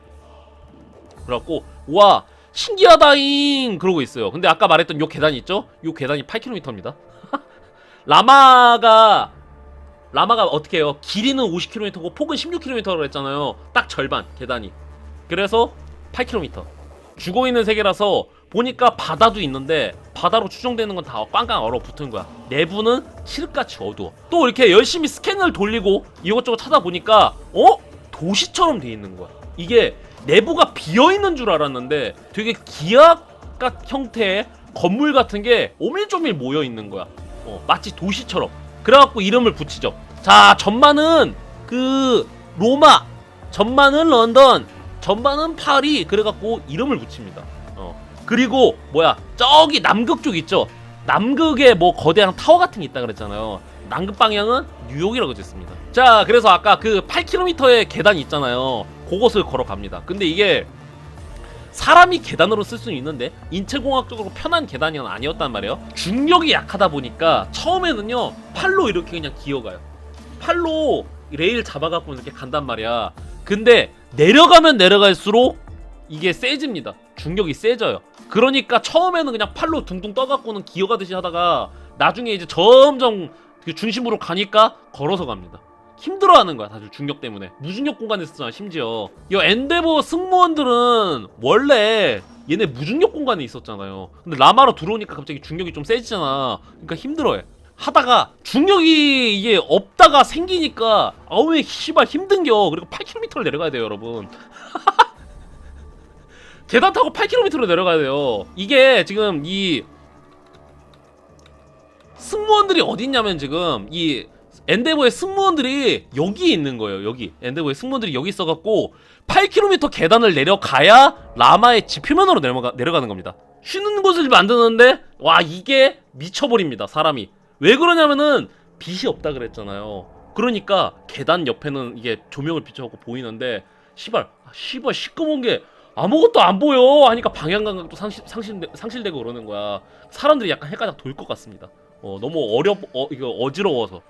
그래갖고 와 신기하다잉 그러고 있어요. 근데 아까 말했던 요 계단 있죠? 요 계단이 8km입니다. 라마가 어떻게 해요? 길이는 50km고 폭은 16km라고 했잖아요. 딱 절반 계단이. 그래서 8km. 죽어있는 세계라서 보니까 바다도 있는데 바다로 추정되는 건 다 꽝꽝 얼어붙은 거야. 내부는 칠흑같이 어두워. 또 이렇게 열심히 스캔을 돌리고 이것저것 찾아보니까 도시처럼 돼 있는 거야. 이게 내부가 비어있는 줄 알았는데 되게 기압각 형태의 건물 같은 게 오밀조밀 모여있는 거야. 마치 도시처럼. 그래갖고 이름을 붙이죠. 자, 전반은 로마, 전반은 런던, 전반은 파리. 그래갖고 이름을 붙입니다. 그리고 저기 남극 쪽 있죠. 남극에 뭐 거대한 타워 같은 게 있다 그랬잖아요. 남극 방향은 뉴욕이라고 했습니다. 자, 그래서 아까 그 8km의 계단 있잖아요. 그것을 걸어갑니다. 근데 이게 사람이 계단으로 쓸 수는 있는데 인체공학적으로 편한 계단이 아니었단 말이에요. 중력이 약하다 보니까 처음에는요 팔로 이렇게 그냥 기어가요. 팔로 레일 잡아갖고 이렇게 간단 말이야. 근데 내려가면 내려갈수록 이게 세집니다. 중력이 세져요. 그러니까 처음에는 그냥 팔로 둥둥 떠갖고는 기어가듯이 하다가 나중에 이제 점점 중심으로 가니까 걸어서 갑니다. 힘들어하는 거야 다들 중력 때문에. 무중력 공간에 있었잖아. 심지어 이 엔데버 승무원들은 원래 얘네 무중력 공간에 있었잖아요. 근데 라마로 들어오니까 갑자기 중력이 좀 세지잖아. 그러니까 힘들어해. 하다가 중력이 이게 없다가 생기니까 왜 씨발 힘든겨. 그리고 8km를 내려가야 돼요 여러분. 계단 타고 8km로 내려가야 돼요. 이게 지금 이 승무원들이 어디 있냐면 지금 이 엔데버의 승무원들이 여기 있는 거예요. 여기 엔데버의 승무원들이 여기 있어갖고 8km 계단을 내려가야 라마의 지표면으로 내려가는 겁니다. 쉬는 곳을 만드는데 와 이게 미쳐버립니다. 사람이. 왜 그러냐면은 빛이 없다 그랬잖아요. 그러니까 계단 옆에는 이게 조명을 비춰갖고 보이는데 시발 시꺼먼 게 아무것도 안 보여 하니까 방향 감각도 상실되고 그러는 거야. 사람들이 약간 헷갈려 돌 것 같습니다. 너무 이거 어지러워서.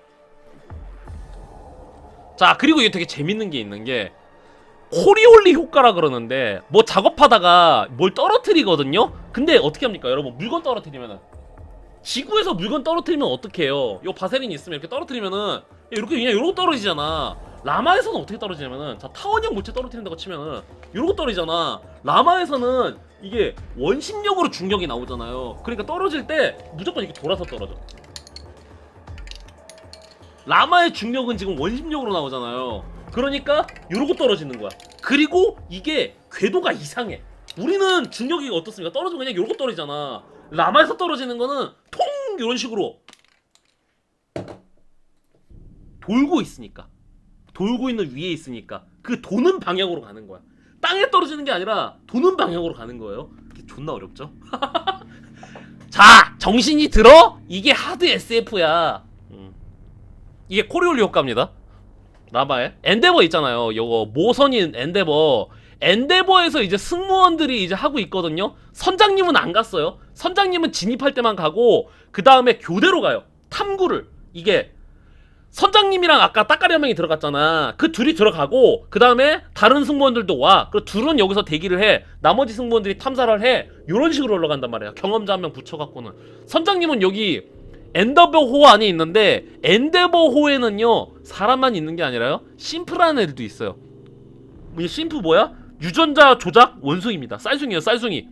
자, 그리고 이게 되게 재밌는 게 있는 게 코리올리 효과라 그러는데 뭐 작업하다가 뭘 떨어뜨리거든요. 근데 어떻게 합니까 여러분? 물건 떨어뜨리면은 지구에서 물건 떨어뜨리면 어떻게 해요? 요 바세린 있으면 이렇게 떨어뜨리면은 이렇게 그냥 이러고 떨어지잖아. 라마에서는 어떻게 떨어지냐면은 자 타원형 물체 떨어뜨린다고 치면은 이러고 떨어지잖아. 라마에서는 이게 원심력으로 중력이 나오잖아요. 그러니까 떨어질 때 무조건 이렇게 돌아서 떨어져. 라마의 중력은 지금 원심력으로 나오잖아요. 그러니까 이러고 떨어지는 거야. 그리고 이게 궤도가 이상해. 우리는 중력이 어떻습니까? 떨어지면 그냥 이러고 떨어지잖아. 라마에서 떨어지는 거는 통 이런 식으로 돌고 있으니까. 돌고 있는 위에 있으니까 그 도는 방향으로 가는 거야. 땅에 떨어지는 게 아니라 도는 방향으로 가는 거예요. 이게 존나 어렵죠? 자, 정신이 들어? 이게 하드 SF야. 이게 코리올리 효과입니다. 라마에 엔데버 있잖아요. 요거 모선인 엔데버에서 이제 승무원들이 이제 하고 있거든요. 선장님은 안 갔어요. 선장님은 진입할 때만 가고 그 다음에 교대로 가요. 탐구를. 이게 선장님이랑 아까 따까리 한 명이 들어갔잖아. 그 둘이 들어가고 그 다음에 다른 승무원들도 와. 그리고 둘은 여기서 대기를 해. 나머지 승무원들이 탐사를 해. 요런 식으로 올라간단 말이야. 경험자 한 명 붙여갖고는. 선장님은 여기 엔더버호 안에 있는데 엔데버호에는요 사람만 있는 게 아니라요 심프라는 애들도 있어요. 이 심프 뭐야? 유전자 조작 원숭이입니다. 쌀숭이에요. 쌀숭이.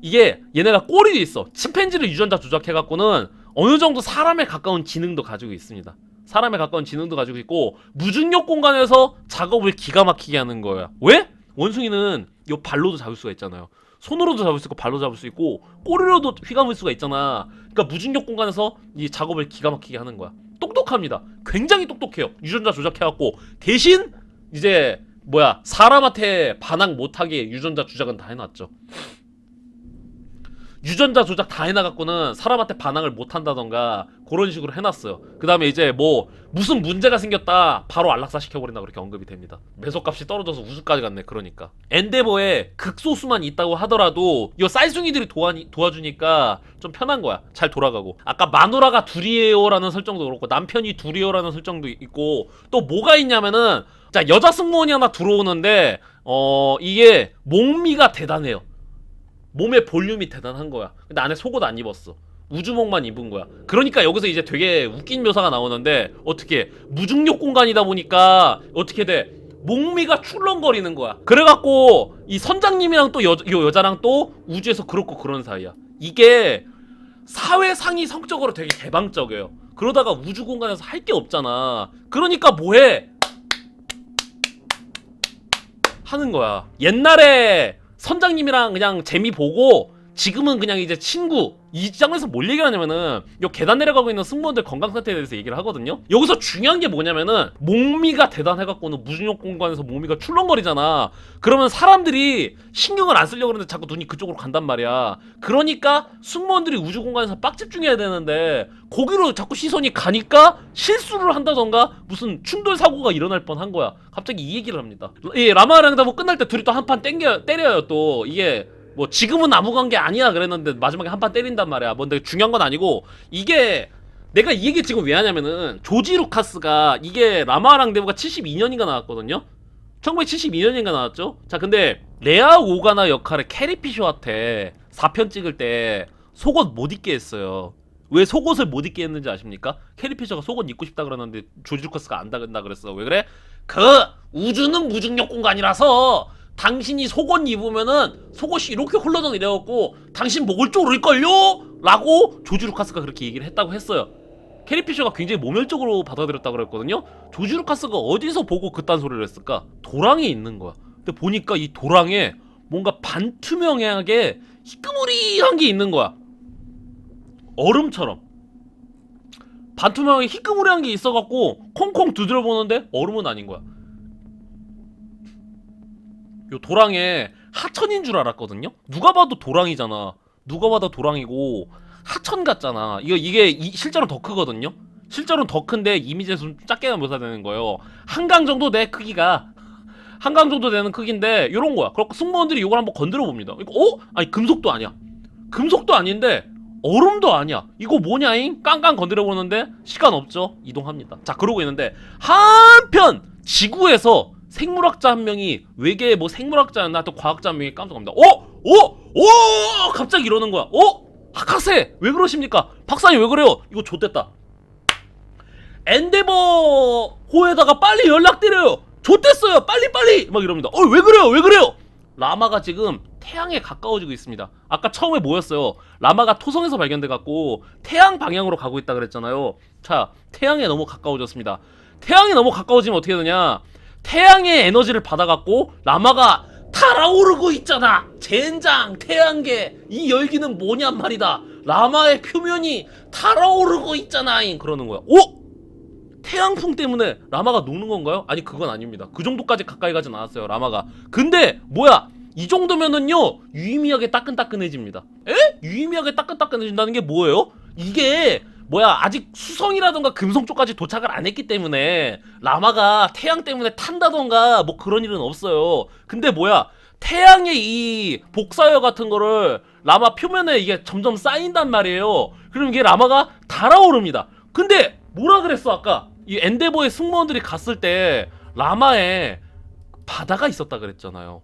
이게 얘네가 꼬리도 있어. 침팬지를 유전자 조작해갖고는 어느 정도 사람에 가까운 지능도 가지고 있습니다. 사람에 가까운 지능도 가지고 있고 무중력 공간에서 작업을 기가 막히게 하는 거야. 왜? 원숭이는 요 발로도 잡을 수가 있잖아요. 손으로도 잡을 수 있고 발로 잡을 수 있고 꼬리로도 휘감을 수가 있잖아. 그러니까 무중력 공간에서 이 작업을 기가 막히게 하는 거야. 똑똑합니다. 굉장히 똑똑해요. 유전자 조작해갖고 대신 이제 뭐야 사람한테 반항 못하게 유전자 조작은 다 해놨죠. 유전자 조작 다 해놔갖고는 사람한테 반항을 못한다던가 그런 식으로 해놨어요. 그 다음에 이제 뭐 무슨 문제가 생겼다 바로 안락사 시켜버린다 그렇게 언급이 됩니다. 매석값이 떨어져서 우주까지 갔네. 그러니까 엔데버에 극소수만 있다고 하더라도 이 쌀숭이들이 도와주니까 좀 편한 거야. 잘 돌아가고. 아까 마누라가 둘이에요 라는 설정도 그렇고 남편이 둘이에요 라는 설정도 있고 또 뭐가 있냐면은 자 여자 승무원이 하나 들어오는데 이게 몸미가 대단해요. 몸의 볼륨이 대단한 거야. 근데 안에 속옷 안 입었어. 우주목만 입은 거야. 그러니까 여기서 이제 되게 웃긴 묘사가 나오는데 어떻게 무중력 공간이다 보니까 어떻게 돼? 목미가 출렁거리는 거야. 그래갖고 이 선장님이랑 또 여자랑 또 우주에서 그렇고 그런 사이야. 이게 사회상이 성적으로 되게 개방적이에요. 그러다가 우주 공간에서 할 게 없잖아. 그러니까 뭐해? 하는 거야. 옛날에 선장님이랑 그냥 재미 보고 지금은 그냥 이제 친구. 이 장면에서 뭘 얘기하냐면은 요 계단 내려가고 있는 승무원들 건강 상태에 대해서 얘기를 하거든요. 여기서 중요한 게 뭐냐면은 목미가 대단해갖고는 무중력 공간에서 목미가 출렁거리잖아. 그러면 사람들이 신경을 안 쓰려고 그러는데 자꾸 눈이 그쪽으로 간단 말이야. 그러니까 승무원들이 우주 공간에서 빡 집중해야 되는데 거기로 자꾸 시선이 가니까 실수를 한다던가 무슨 충돌 사고가 일어날 뻔한 거야. 갑자기 이 얘기를 합니다. 이 라마랑 다보 끝날 때 둘이 또 한 판 때려요. 또 이게 뭐 지금은 아무 관계 아니야 그랬는데 마지막에 한 판 때린단 말이야. 뭔데 중요한 건 아니고 이게 내가 이 얘기 지금 왜 하냐면은 조지 루카스가 이게 라마랑 데브가 72년인가 나왔거든요. 1972년인가 나왔죠. 자 근데 레아 오가나 역할의 캐리 피셔한테 4편 찍을 때 속옷 못 입게 했어요. 왜 속옷을 못 입게 했는지 아십니까? 캐리 피셔가 속옷 입고 싶다 그러는데 조지 루카스가 안 다근다 그랬어. 왜 그래? 그 우주는 무중력 공간이라서 당신이 속옷 입으면은 속옷이 이렇게 흘러져 내려갖고 당신 목을 조를걸요? 라고 조지 루카스가 그렇게 얘기를 했다고 했어요. 캐리 피셔가 굉장히 모멸적으로 받아들였다고 그랬거든요. 조지 루카스가 어디서 보고 그딴 소리를 했을까? 도랑에 있는 거야. 근데 보니까 이 도랑에 뭔가 반투명하게 희끄무리한 게 있는 거야. 얼음처럼 반투명하게 희끄무리한 게 있어갖고 콩콩 두드려 보는데 얼음은 아닌 거야. 요 도랑에 하천인 줄 알았거든요. 누가 봐도 도랑이잖아. 누가 봐도 도랑이고 하천 같잖아. 이게 실제로 더 크거든요. 실제로는 더 큰데 이미지에서 좀 작게 묘사되는 거예요. 한강 정도 내 크기가 한강 정도 되는 크기인데 요런 거야. 그래서 승무원들이 이걸 한번 건드려 봅니다. 이거 아니 금속도 아니야. 금속도 아닌데 얼음도 아니야. 이거 뭐냐잉? 깡깡 건드려 보는데 시간 없죠. 이동합니다. 자 그러고 있는데 한편 지구에서 생물학자 한 명이 외계의 뭐 생물학자였나 또 과학자 한 명이 깜짝 놀랍니다. 갑자기 이러는 거야. 하카세 왜 그러십니까? 박사님 왜 그래요? 이거 좆됐다. 엔데버호에다가 빨리 연락드려요. 좆됐어요. 빨리 막 이럽니다. 왜 그래요? 라마가 지금 태양에 가까워지고 있습니다. 아까 처음에 뭐였어요? 라마가 토성에서 발견돼갖고 태양 방향으로 가고 있다 그랬잖아요. 자 태양에 너무 가까워졌습니다. 태양에 너무 가까워지면 어떻게 되냐? 태양의 에너지를 받아갖고 라마가 달아오르고 있잖아. 젠장 태양계 이 열기는 뭐냔 말이다. 라마의 표면이 달아오르고 있잖아. 그러는 거야. 태양풍 때문에 라마가 녹는 건가요? 아니 그건 아닙니다. 그 정도까지 가까이 가진 않았어요 라마가. 근데 뭐야 이 정도면은요 유의미하게 따끈따끈해집니다. 유의미하게 따끈따끈해진다는 게 뭐예요? 이게 뭐야 아직 수성이라던가 금성 쪽까지 도착을 안 했기 때문에 라마가 태양 때문에 탄다던가 뭐 그런 일은 없어요. 근데 뭐야 태양의 이 복사열 같은 거를 라마 표면에 이게 점점 쌓인단 말이에요. 그럼 이게 라마가 달아오릅니다. 근데 뭐라 그랬어 아까? 이 엔데버의 승무원들이 갔을 때 라마에 바다가 있었다 그랬잖아요.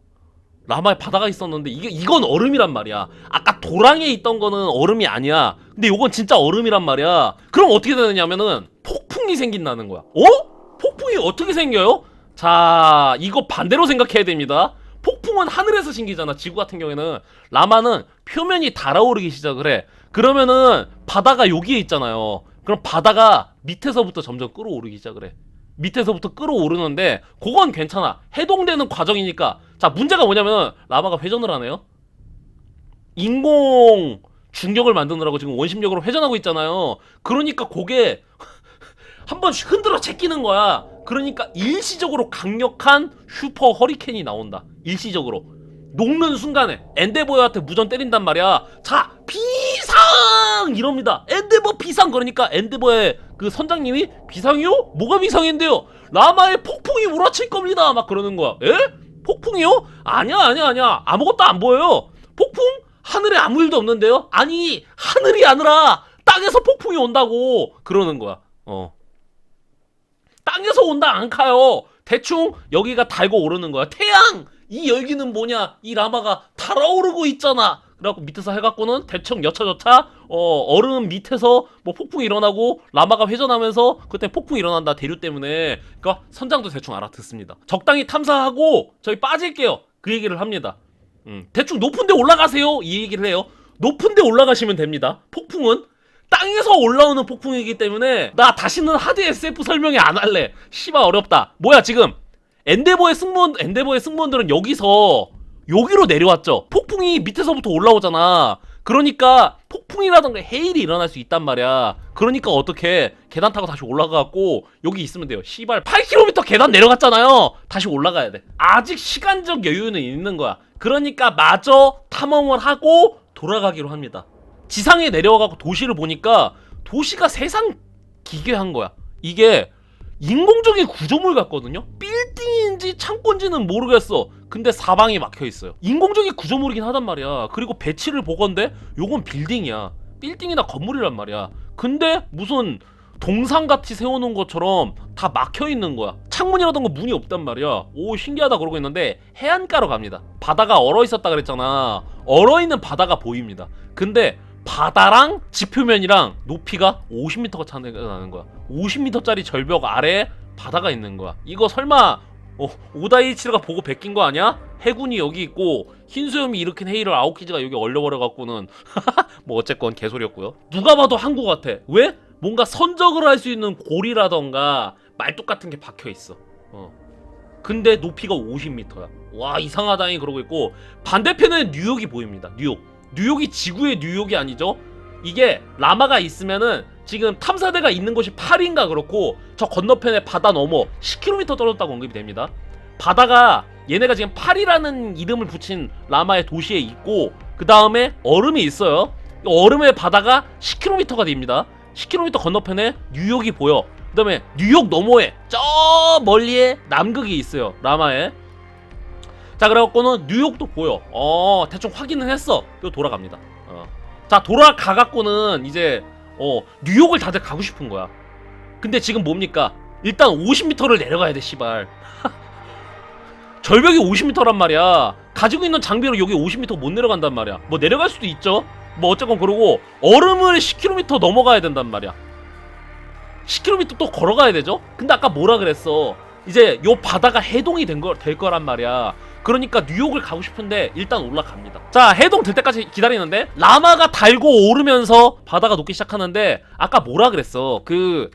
라마에 바다가 있었는데 이건 얼음이란 말이야. 아까 도랑에 있던 거는 얼음이 아니야. 근데 요건 진짜 얼음이란 말이야. 그럼 어떻게 되느냐면은 폭풍이 생긴다는 거야. 어? 폭풍이 어떻게 생겨요? 자, 이거 반대로 생각해야 됩니다. 폭풍은 하늘에서 생기잖아. 지구 같은 경우에는. 라마는 표면이 달아오르기 시작을 해. 그러면은 바다가 여기에 있잖아요. 그럼 바다가 밑에서부터 점점 끌어오르기 시작을 해. 밑에서부터 끌어오르는데 그건 괜찮아. 해동되는 과정이니까. 자, 문제가 뭐냐면 라마가 회전을 하네요. 인공 중력을 만드느라고 지금 원심력으로 회전하고 있잖아요. 그러니까 그게 한번 흔들어 제끼는 거야. 그러니까 일시적으로 강력한 슈퍼 허리케인이 나온다. 일시적으로 녹는 순간에 엔데버한테 무전 때린단 말이야. 자, 비상 이럽니다. 엔데버 비상. 그러니까 엔데버의 그 선장님이 비상이요? 뭐가 비상인데요? 라마의 폭풍이 몰아칠 겁니다. 막 그러는 거야. 에? 폭풍이요? 아니야. 아무것도 안 보여요. 폭풍? 하늘에 아무 일도 없는데요? 아니, 하늘이 아니라 땅에서 폭풍이 온다고 그러는 거야. 땅에서 온다 안 카요. 대충 여기가 달고 오르는 거야. 태양! 이 열기는 뭐냐? 이 라마가 달아오르고 있잖아. 그래갖고 밑에서 해갖고는 대충 여차저차 얼음 밑에서 뭐 폭풍이 일어나고 라마가 회전하면서 그때 폭풍이 일어난다. 대류 때문에. 그러니까 선장도 대충 알아듣습니다. 적당히 탐사하고 저희 빠질게요. 그 얘기를 합니다. 대충 높은 데 올라가세요. 이 얘기를 해요. 높은 데 올라가시면 됩니다. 폭풍은 땅에서 올라오는 폭풍이기 때문에 나 다시는 하드 SF 설명이 안 할래. 씨발 어렵다. 뭐야 지금 엔데버의 승무원들은 여기로 내려왔죠. 폭풍이 밑에서부터 올라오잖아. 그러니까 폭풍이라던가 해일이 일어날 수 있단 말이야. 그러니까 어떻게 계단 타고 다시 올라가갖고 여기 있으면 돼요. 씨발 8km 계단 내려갔잖아요. 다시 올라가야 돼. 아직 시간적 여유는 있는 거야. 그러니까 마저 탐험을 하고 돌아가기로 합니다. 지상에 내려와갖고 도시를 보니까 도시가 세상 기괴한 거야. 이게 인공적인 구조물 같거든요. 빌딩인지 창고인지는 모르겠어. 근데 사방이 막혀있어요. 인공적인 구조물이긴 하단 말이야. 그리고 배치를 보건대 요건 빌딩이야. 빌딩이나 건물이란 말이야. 근데 무슨 동상같이 세워놓은 것처럼 다 막혀있는 거야. 창문이라던가 문이 없단 말이야. 오 신기하다 그러고 있는데 해안가로 갑니다. 바다가 얼어있었다 그랬잖아. 얼어있는 바다가 보입니다. 근데 바다랑 지표면이랑 높이가 50m가 차이가 나는 거야. 50m짜리 절벽 아래에 바다가 있는 거야. 이거 설마 오다이치가 보고 베낀 거 아니야? 해군이 여기 있고 흰수염이 일으킨 헤이를 아오키즈가 여기 얼려버려갖고는 뭐 어쨌건 개소리였고요. 누가 봐도 한국 같아. 왜? 뭔가 선적을 할 수 있는 고리라던가 말뚝 같은 게 박혀있어. 근데 높이가 50m야. 와 이상하다니 그러고 있고 반대편에는 뉴욕이 보입니다. 뉴욕이 지구의 뉴욕이 아니죠. 이게 라마가 있으면은 지금 탐사대가 있는 곳이 파리인가 그렇고 저 건너편에 바다 넘어 10km 떨어졌다고 언급이 됩니다. 바다가 얘네가 지금 파리라는 이름을 붙인 라마의 도시에 있고 그 다음에 얼음이 있어요. 얼음의 바다가 10km가 됩니다. 10km 건너편에 뉴욕이 보여. 그 다음에 뉴욕 너머에 저 멀리에 남극이 있어요. 라마에. 자 그래갖고는 뉴욕도 보여. 대충 확인은 했어. 그리고 돌아갑니다. 자 돌아가갖고는 이제 뉴욕을 다들 가고 싶은 거야. 근데 지금 뭡니까? 일단 50m를 내려가야 돼 씨발. 절벽이 50m란 말이야. 가지고 있는 장비로 여기 50m 못 내려간단 말이야. 뭐 내려갈 수도 있죠. 뭐 어쨌건 그러고 얼음을 10km 넘어가야 된단 말이야. 10km 또 걸어가야 되죠. 근데 아까 뭐라 그랬어? 이제 요 바다가 해동이 될 거란 말이야. 그러니까 뉴욕을 가고 싶은데 일단 올라갑니다. 자 해동 될 때까지 기다리는데 라마가 달고 오르면서 바다가 녹기 시작하는데 아까 뭐라 그랬어? 그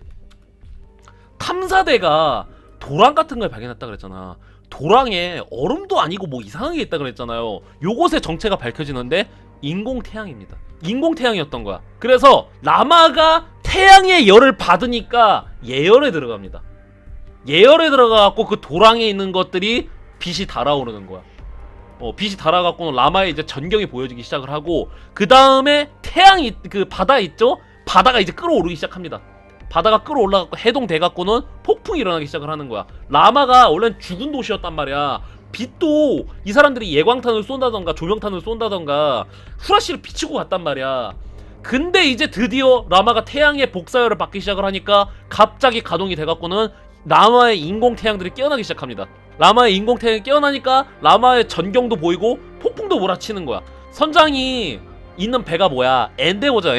탐사대가 도랑 같은 걸 발견했다 그랬잖아. 도랑에 얼음도 아니고 뭐 이상한 게 있다 그랬잖아요. 요곳의 정체가 밝혀지는데 인공태양입니다. 인공태양이었던 거야. 그래서 라마가 태양의 열을 받으니까 예열에 들어갑니다. 예열에 들어가갖고 그 도랑에 있는 것들이 빛이 달아오르는 거야. 빛이 달아갖고는 라마의 이제 전경이 보여지기 시작을 하고 그 다음에 태양이 그 바다 있죠? 바다가 이제 끌어오르기 시작합니다. 바다가 끌어올라갖고 해동돼갖고는 폭풍이 일어나기 시작을 하는 거야. 라마가 원래는 죽은 도시였단 말이야. 빛도 이 사람들이 예광탄을 쏜다던가 조명탄을 쏜다던가 후라시를 비치고 갔단 말이야. 근데 이제 드디어 라마가 태양의 복사열을 받기 시작을 하니까 갑자기 가동이 돼갖고는 라마의 인공태양들이 깨어나기 시작합니다. 라마의 인공태양이 깨어나니까 라마의 전경도 보이고 폭풍도 몰아치는 거야. 선장이 있는 배가 뭐야? 엔데버잖아.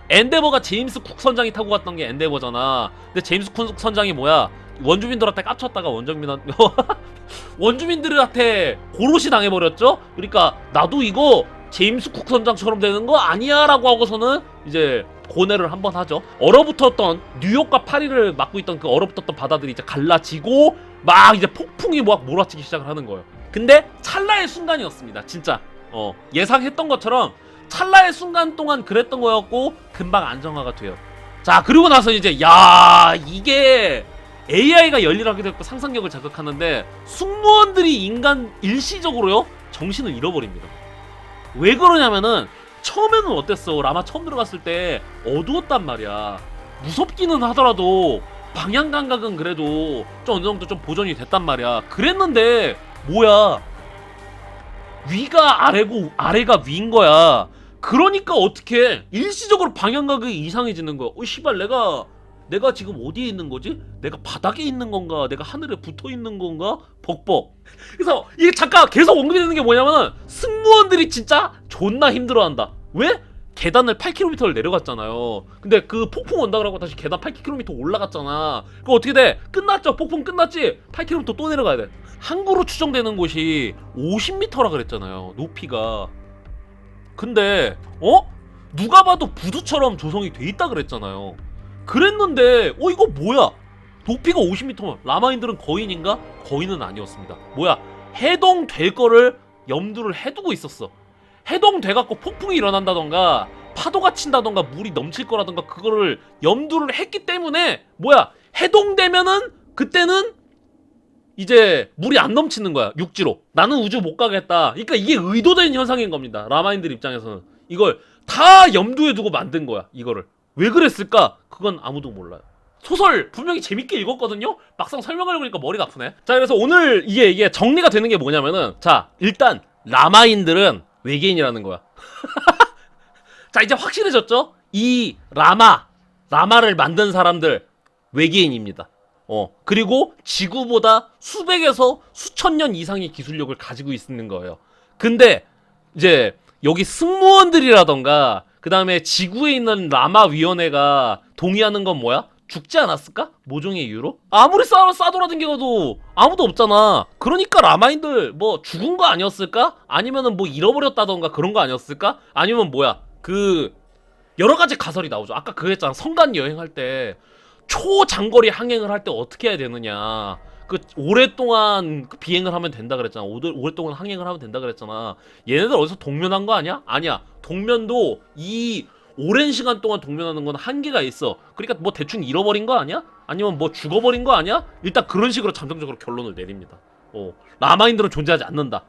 엔데버가 제임스 쿡 선장이 타고 갔던 게 엔데버잖아. 근데 제임스 쿡 선장이 뭐야? 원주민들한테 깝쳤다가 원주민들한테 고로시 당해버렸죠? 그러니까 나도 이거 제임스 쿡 선장처럼 되는 거 아니야 라고 하고서는 이제 고뇌를 한번 하죠. 얼어붙었던 뉴욕과 파리를 막고 있던 그 얼어붙었던 바다들이 이제 갈라지고 막 이제 폭풍이 막 몰아치기 시작을 하는 거예요. 근데 찰나의 순간이었습니다. 진짜 예상했던 것처럼 찰나의 순간 동안 그랬던 거였고 금방 안정화가 돼요. 자, 그리고 나서 이제 야, 이게 AI가 열일하게 됐고 상상력을 자극하는데 승무원들이 인간 일시적으로요 정신을 잃어버립니다. 왜 그러냐면은 처음에는 어땠어? 라마 처음 들어갔을 때 어두웠단 말이야. 무섭기는 하더라도 방향 감각은 그래도 좀 어느 정도 좀 보존이 됐단 말이야. 그랬는데 뭐야? 위가 아래고 아래가 위인 거야. 그러니까 어떻게 일시적으로 방향 감각이 이상해지는 거야. 씨발 내가 지금 어디에 있는 거지? 내가 바닥에 있는 건가? 내가 하늘에 붙어 있는 건가? 벅벅. 그래서 이게 잠깐 계속 언급이 되는 게 뭐냐면은 승무원들이 진짜 존나 힘들어한다. 왜? 계단을 8km를 내려갔잖아요. 근데 그 폭풍 온다 그러고 다시 계단 8km 올라갔잖아. 그럼 어떻게 돼? 끝났죠? 폭풍 끝났지? 8km 또 내려가야 돼. 항구로 추정되는 곳이 50m라 그랬잖아요. 높이가. 근데 누가 봐도 부두처럼 조성이 돼 있다 그랬잖아요. 그랬는데 이거 뭐야? 높이가 50m면 라마인들은 거인인가? 거인은 아니었습니다. 뭐야? 해동될 거를 염두를 해두고 있었어. 해동돼갖고 폭풍이 일어난다던가 파도가 친다던가 물이 넘칠 거라던가 그거를 염두를 했기 때문에 뭐야? 해동되면은 그때는 이제 물이 안 넘치는 거야. 육지로. 나는 우주 못 가겠다. 그러니까 이게 의도된 현상인 겁니다. 라마인들 입장에서는. 이걸 다 염두에 두고 만든 거야. 이거를. 왜 그랬을까? 그건 아무도 몰라요. 소설 분명히 재밌게 읽었거든요? 막상 설명을 보니까 머리가 아프네. 자, 그래서 오늘 이게 정리가 되는 게 뭐냐면은 자, 일단 라마인들은 외계인이라는 거야. 자, 이제 확실해졌죠? 이 라마를 만든 사람들 외계인입니다. 그리고 지구보다 수백에서 수천 년 이상의 기술력을 가지고 있는 거예요. 근데 이제 여기 승무원들이라던가 그 다음에 지구에 있는 라마 위원회가 동의하는 건 뭐야? 죽지 않았을까? 모종의 이유로? 아무리 싸돌아다녀도 아무도 없잖아. 그러니까 라마인들 뭐 죽은 거 아니었을까? 아니면은 뭐 잃어버렸다던가 그런 거 아니었을까? 아니면 뭐야? 그 여러 가지 가설이 나오죠. 아까 그거 했잖아. 성간 여행할 때 초장거리 항행을 할 때 어떻게 해야 되느냐. 그 오랫동안 비행을 하면 된다 그랬잖아. 오랫동안 항행을 하면 된다 그랬잖아. 얘네들 어디서 동면한 거 아니야? 아니야. 동면도 이 오랜 시간 동안 동면하는 건 한계가 있어. 그러니까 뭐 대충 잃어버린 거 아니야? 아니면 뭐 죽어버린 거 아니야? 일단 그런 식으로 잠정적으로 결론을 내립니다. 라마인들은 존재하지 않는다.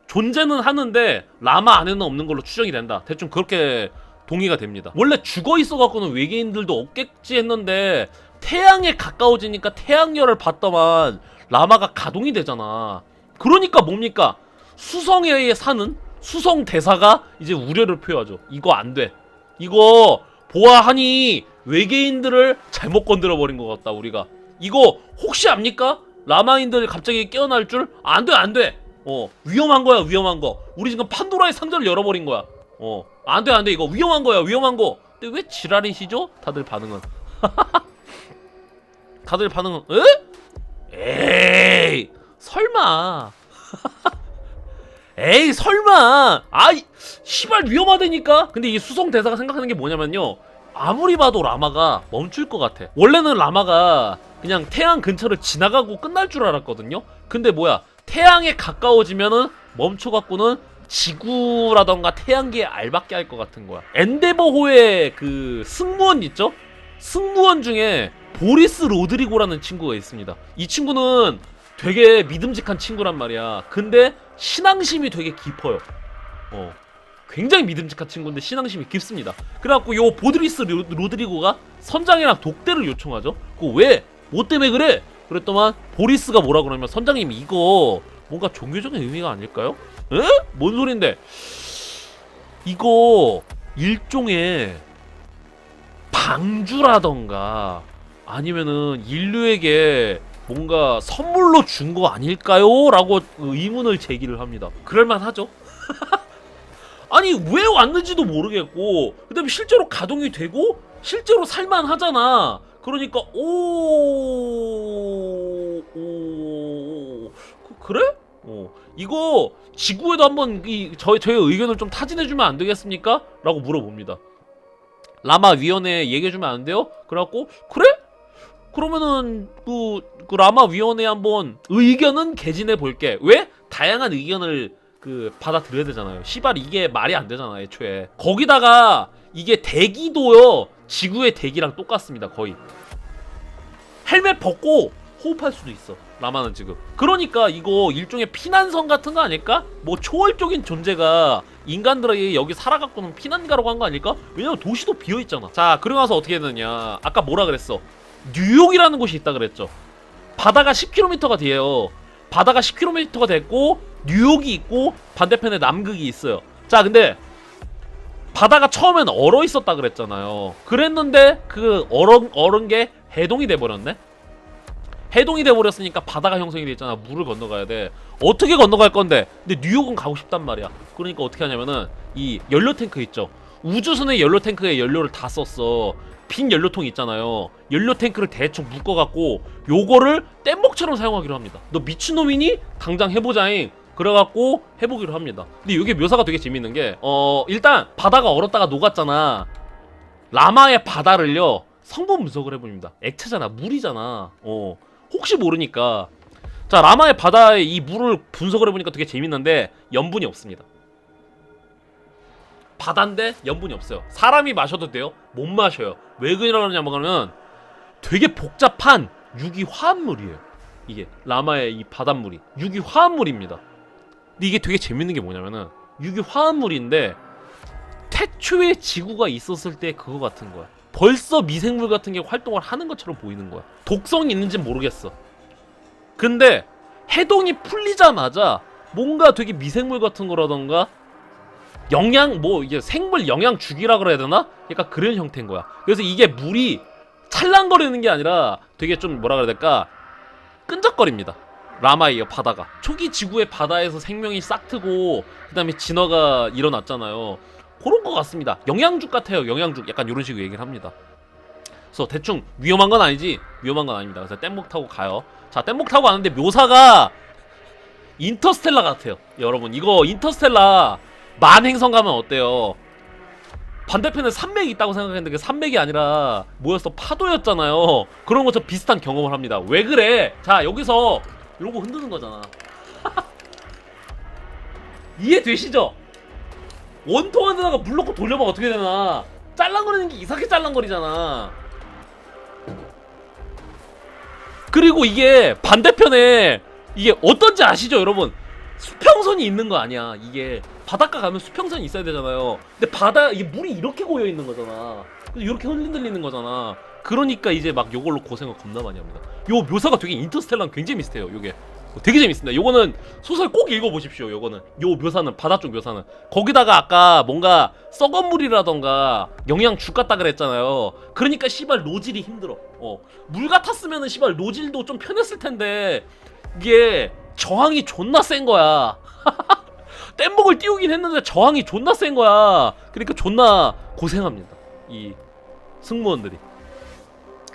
존재는 하는데 라마 안에는 없는 걸로 추정이 된다. 대충 그렇게 동의가 됩니다. 원래 죽어 있어갖고는 외계인들도 없겠지 했는데 태양에 가까워지니까 태양열을 받더만 라마가 가동이 되잖아. 그러니까 뭡니까? 수성에 사는 수성 대사가 이제 우려를 표하죠. 이거 안 돼. 이거 보아하니 외계인들을 잘못 건드려버린 것 같다 우리가. 이거 혹시 압니까? 라마인들이 갑자기 깨어날 줄? 안 돼, 안 돼. 위험한 거야, 위험한 거. 우리 지금 판도라의 상자를 열어버린 거야. 안 돼, 안 돼. 이거 위험한 거야, 위험한 거. 근데 왜 지랄이시죠? 다들 반응은. 에이, 설마. 에이, 설마. 아이, 시발 위험하다니까. 근데 이 수성 대사가 생각하는 게 뭐냐면요. 아무리 봐도 라마가 멈출 것 같아. 원래는 라마가 그냥 태양 근처를 지나가고 끝날 줄 알았거든요. 근데 뭐야? 태양에 가까워지면은 멈춰갖고는 지구라던가 태양계에 알받게 할 것 같은 거야. 엔데버호의 그 승무원 있죠? 승무원 중에 보리스 로드리고라는 친구가 있습니다. 이 친구는 되게 믿음직한 친구란 말이야. 근데 신앙심이 되게 깊어요. 굉장히 믿음직한 친구인데 신앙심이 깊습니다. 그래갖고 요 보리스 로드리고가 선장이랑 독대를 요청하죠. 그거 왜? 뭐 때문에 그래? 그랬더만 보리스가 뭐라 그러면 선장님 이거 뭔가 종교적인 의미가 아닐까요? 에? 뭔 소린데? 이거 일종의 방주라던가 아니면은 인류에게 뭔가 선물로 준 거 아닐까요? 라고 의문을 제기를 합니다. 그럴만하죠? 아니 왜 왔는지도 모르겠고 그 다음에 실제로 가동이 되고 실제로 살만하잖아. 그러니까 그래? 이거 지구에도 한번 저의 의견을 좀 타진해주면 안 되겠습니까? 라고 물어봅니다. 라마 위원회 얘기해주면 안 돼요? 그래갖고 그래? 그러면은 그 라마 위원회 한번 의견은 개진해 볼게. 왜? 다양한 의견을 받아들여야 되잖아요. 시발 이게 말이 안 되잖아 애초에. 거기다가 이게 대기도요 지구의 대기랑 똑같습니다 거의. 헬멧 벗고 호흡할 수도 있어 라마는 지금. 그러니까 이거 일종의 피난성 같은 거 아닐까? 뭐 초월적인 존재가 인간들에게 여기 살아갖고는 피난 가라고 한 거 아닐까? 왜냐면 도시도 비어있잖아. 자 그러고 나서 어떻게 했느냐. 아까 뭐라 그랬어? 뉴욕이라는 곳이 있다 그랬죠. 바다가 10km가 돼요. 바다가 10km가 됐고 뉴욕이 있고 반대편에 남극이 있어요. 자 근데 바다가 처음엔 얼어 있었다 그랬잖아요. 그랬는데 그 얼은 게 해동이 돼버렸네. 해동이 돼버렸으니까 바다가 형성이 돼있잖아. 물을 건너가야 돼. 어떻게 건너갈 건데? 근데 뉴욕은 가고 싶단 말이야. 그러니까 어떻게 하냐면은 이 연료 탱크 있죠. 우주선의 연료 탱크에 연료를 다 썼어. 빈 연료통 있잖아요. 연료 탱크를 대충 묶어갖고 요거를 뗏목처럼 사용하기로 합니다. 너 미친놈이니? 당장 해보자잉. 그래갖고 해보기로 합니다. 근데 이게 묘사가 되게 재밌는 게 일단 바다가 얼었다가 녹았잖아. 라마의 바다를요 성분 분석을 해봅니다. 액체잖아. 물이잖아. 혹시 모르니까. 자 라마의 바다에 이 물을 분석을 해보니까 되게 재밌는데 염분이 없습니다. 바다인데 염분이 없어요. 사람이 마셔도 돼요? 못 마셔요. 왜 그러냐면 되게 복잡한 유기화합물이에요. 이게 라마의 이 바닷물이 유기화합물입니다. 근데 이게 되게 재밌는 게 뭐냐면은 유기화합물인데 태초에 지구가 있었을 때 그거 같은 거야. 벌써 미생물 같은 게 활동을 하는 것처럼 보이는 거야. 독성이 있는지는 모르겠어. 근데 해동이 풀리자마자 뭔가 되게 미생물 같은 거라던가 이게 생물 영양 주기라 그래야 되나? 약간 그런 형태인 거야. 그래서 이게 물이 찰랑거리는 게 아니라 되게 좀 뭐라 그래야 될까? 끈적거립니다. 라마의 바다가. 초기 지구의 바다에서 생명이 싹트고 그 다음에 진화가 일어났잖아요. 그런 것 같습니다. 영양죽 같아요. 영양죽. 약간 이런 식으로 얘기를 합니다. 그래서 대충 위험한 건 아니지? 위험한 건 아닙니다. 그래서 뗏목 타고 가요. 자 뗏목 타고 가는데 묘사가 인터스텔라 같아요. 여러분 이거 인터스텔라 만행성 가면 어때요? 반대편에 산맥이 있다고 생각했는데 그 산맥이 아니라 뭐였어? 파도였잖아요. 그런 것처럼 비슷한 경험을 합니다. 왜 그래? 자 여기서 이러고 흔드는 거잖아. 이해되시죠? 원통 하다가 물 넣고 돌려봐 어떻게 되나? 짤랑거리는 게 이상하게 짤랑거리잖아. 그리고 이게 반대편에 이게 어떤지 아시죠 여러분? 수평선이 있는 거 아니야. 이게 바닷가 가면 수평선이 있어야 되잖아요. 근데 이게 물이 이렇게 고여 있는 거잖아. 이렇게 흔들리는 거잖아. 그러니까 이제 막 요걸로 고생을 겁나 많이 합니다. 요 묘사가 되게 인터스텔라랑 굉장히 비슷해요. 요게 되게 재밌습니다. 요거는 소설 꼭 읽어보십시오. 요거는 요 묘사는 바다 쪽 묘사는. 거기다가 아까 뭔가 썩은 물이라던가 영양죽 같다 그랬잖아요. 그러니까 씨발 노질이 힘들어. 물 같았으면은 씨발 노질도 좀 편했을 텐데 이게 저항이 존나 센 거야. 뗏목을 띄우긴 했는데 저항이 존나 센 거야. 그러니까 존나 고생합니다. 이 승무원들이.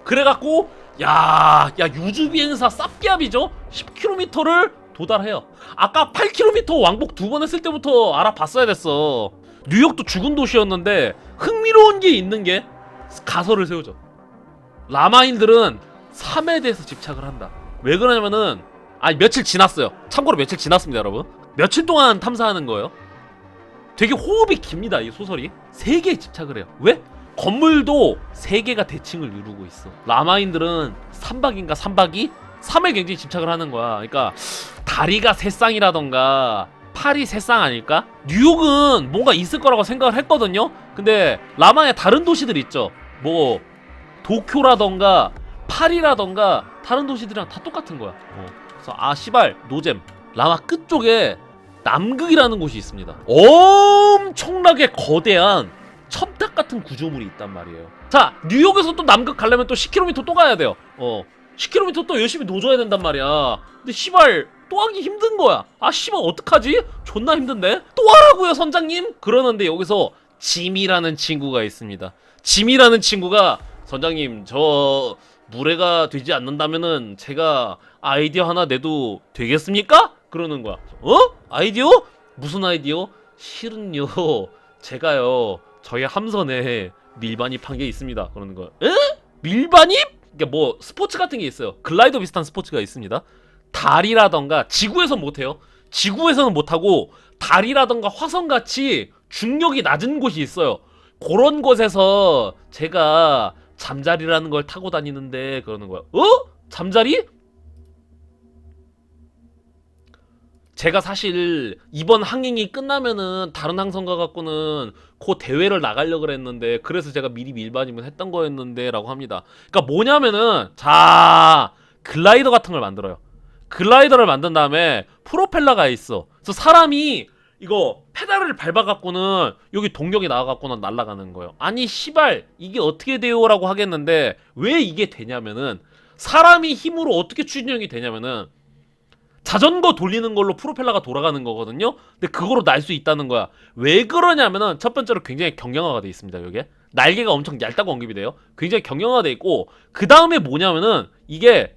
그래갖고 야 유주비행사 쌉기압이죠? 10km를 도달해요. 아까 8km 왕복 2번 했을 때부터 알아봤어야 됐어. 뉴욕도 죽은 도시였는데 흥미로운 게 있는 게 가설을 세우죠. 라마인들은 삶에 대해서 집착을 한다. 왜 그러냐면은 며칠 지났어요. 참고로 며칠 지났습니다 여러분. 며칠 동안 탐사하는 거예요. 되게 호흡이 깁니다 이 소설이. 3개에 집착을 해요. 왜? 건물도 3개가 대칭을 이루고 있어. 라마인들은 3박인가 3박이 3에 굉장히 집착을 하는 거야. 그러니까 다리가 3쌍이라던가 팔이 3쌍 아닐까? 뉴욕은 뭔가 있을 거라고 생각을 했거든요. 근데 라마의 다른 도시들 있죠. 뭐 도쿄라던가 파리라던가 다른 도시들이랑 다 똑같은 거야. 그래서 씨발 노잼. 라마 끝쪽에 남극이라는 곳이 있습니다. 엄청나게 거대한 첨탑 같은 구조물이 있단 말이에요. 자, 뉴욕에서 또 남극 가려면 또 10km 또 가야 돼요. 10km 또 열심히 노져야 된단 말이야. 근데 씨발 또 하기 힘든 거야. 아 씨발 어떡하지? 존나 힘든데? 또 하라고요 선장님? 그러는데 여기서 짐이라는 친구가 있습니다. 짐이라는 친구가 선장님 저 무례가 되지 않는다면은 제가 아이디어 하나 내도 되겠습니까? 그러는 거야. 아이디어? 무슨 아이디어? 실은요 제가요 저희 함선에 밀반입한 게 있습니다. 그러는 거야. 에? 밀반입? 그러니까 뭐 스포츠 같은 게 있어요. 글라이더 비슷한 스포츠가 있습니다. 달이라던가 지구에선 못해요. 지구에서는 못하고 달이라던가 화성같이 중력이 낮은 곳이 있어요. 그런 곳에서 제가 잠자리라는 걸 타고 다니는데 그러는 거야. 잠자리? 제가 사실 이번 항행이 끝나면은 다른 항성가 갖고는 그 대회를 나가려고 그랬는데 그래서 제가 미리 밀반입을 했던 거였는데 라고 합니다. 그러니까 뭐냐면은 자 글라이더 같은 걸 만들어요. 글라이더를 만든 다음에 프로펠러가 있어. 그래서 사람이 이거 페달을 밟아갖고는 여기 동력이 나와갖고는 날아가는 거예요. 아니 씨발 이게 어떻게 돼요? 라고 하겠는데 왜 이게 되냐면은 사람이 힘으로 어떻게 추진력이 되냐면은 자전거 돌리는 걸로 프로펠러가 돌아가는 거거든요. 근데 그거로 날 수 있다는 거야. 왜 그러냐면은 첫 번째로 굉장히 경량화가 돼 있습니다. 이게 날개가 엄청 얇다고 언급이 돼요. 굉장히 경량화가 돼 있고 그 다음에 뭐냐면은 이게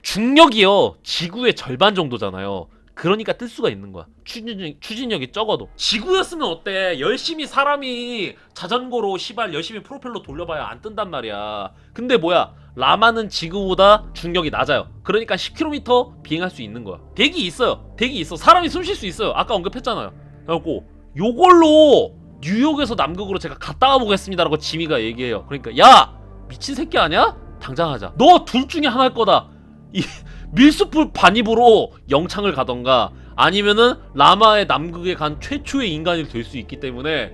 중력이요 지구의 절반 정도잖아요. 그러니까 뜰 수가 있는 거야. 추진력이 적어도. 지구였으면 어때? 열심히 사람이 자전거로 시발 열심히 프로펠러 돌려봐야 안 뜬단 말이야. 근데 뭐야? 라마는 지구보다 중력이 낮아요. 그러니까 10km 비행할 수 있는 거야. 대기 있어요. 대기 있어. 사람이 숨 쉴 수 있어요. 아까 언급했잖아요. 그래갖고 요걸로 뉴욕에서 남극으로 제가 갔다 와보겠습니다라고 지미가 얘기해요. 그러니까 야 미친 새끼 아니야? 당장 하자. 너 둘 중에 하나일 거다. 이 밀수풀 반입으로 영창을 가던가 아니면은 라마의 남극에 간 최초의 인간이 될 수 있기 때문에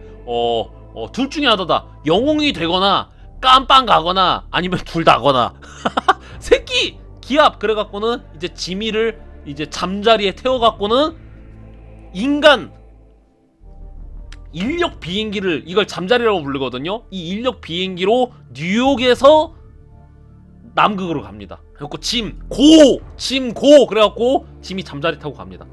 둘 중에 하나다. 영웅이 되거나 깜빵 가거나 아니면 둘 다거나. 새끼 기합. 그래갖고는 이제 지미를 이제 잠자리에 태워갖고는 인간 인력 비행기를 이걸 잠자리라고 부르거든요. 이 인력 비행기로 뉴욕에서 남극으로 갑니다. 그래갖고 짐 고 그래갖고 짐이 잠자리 타고 갑니다.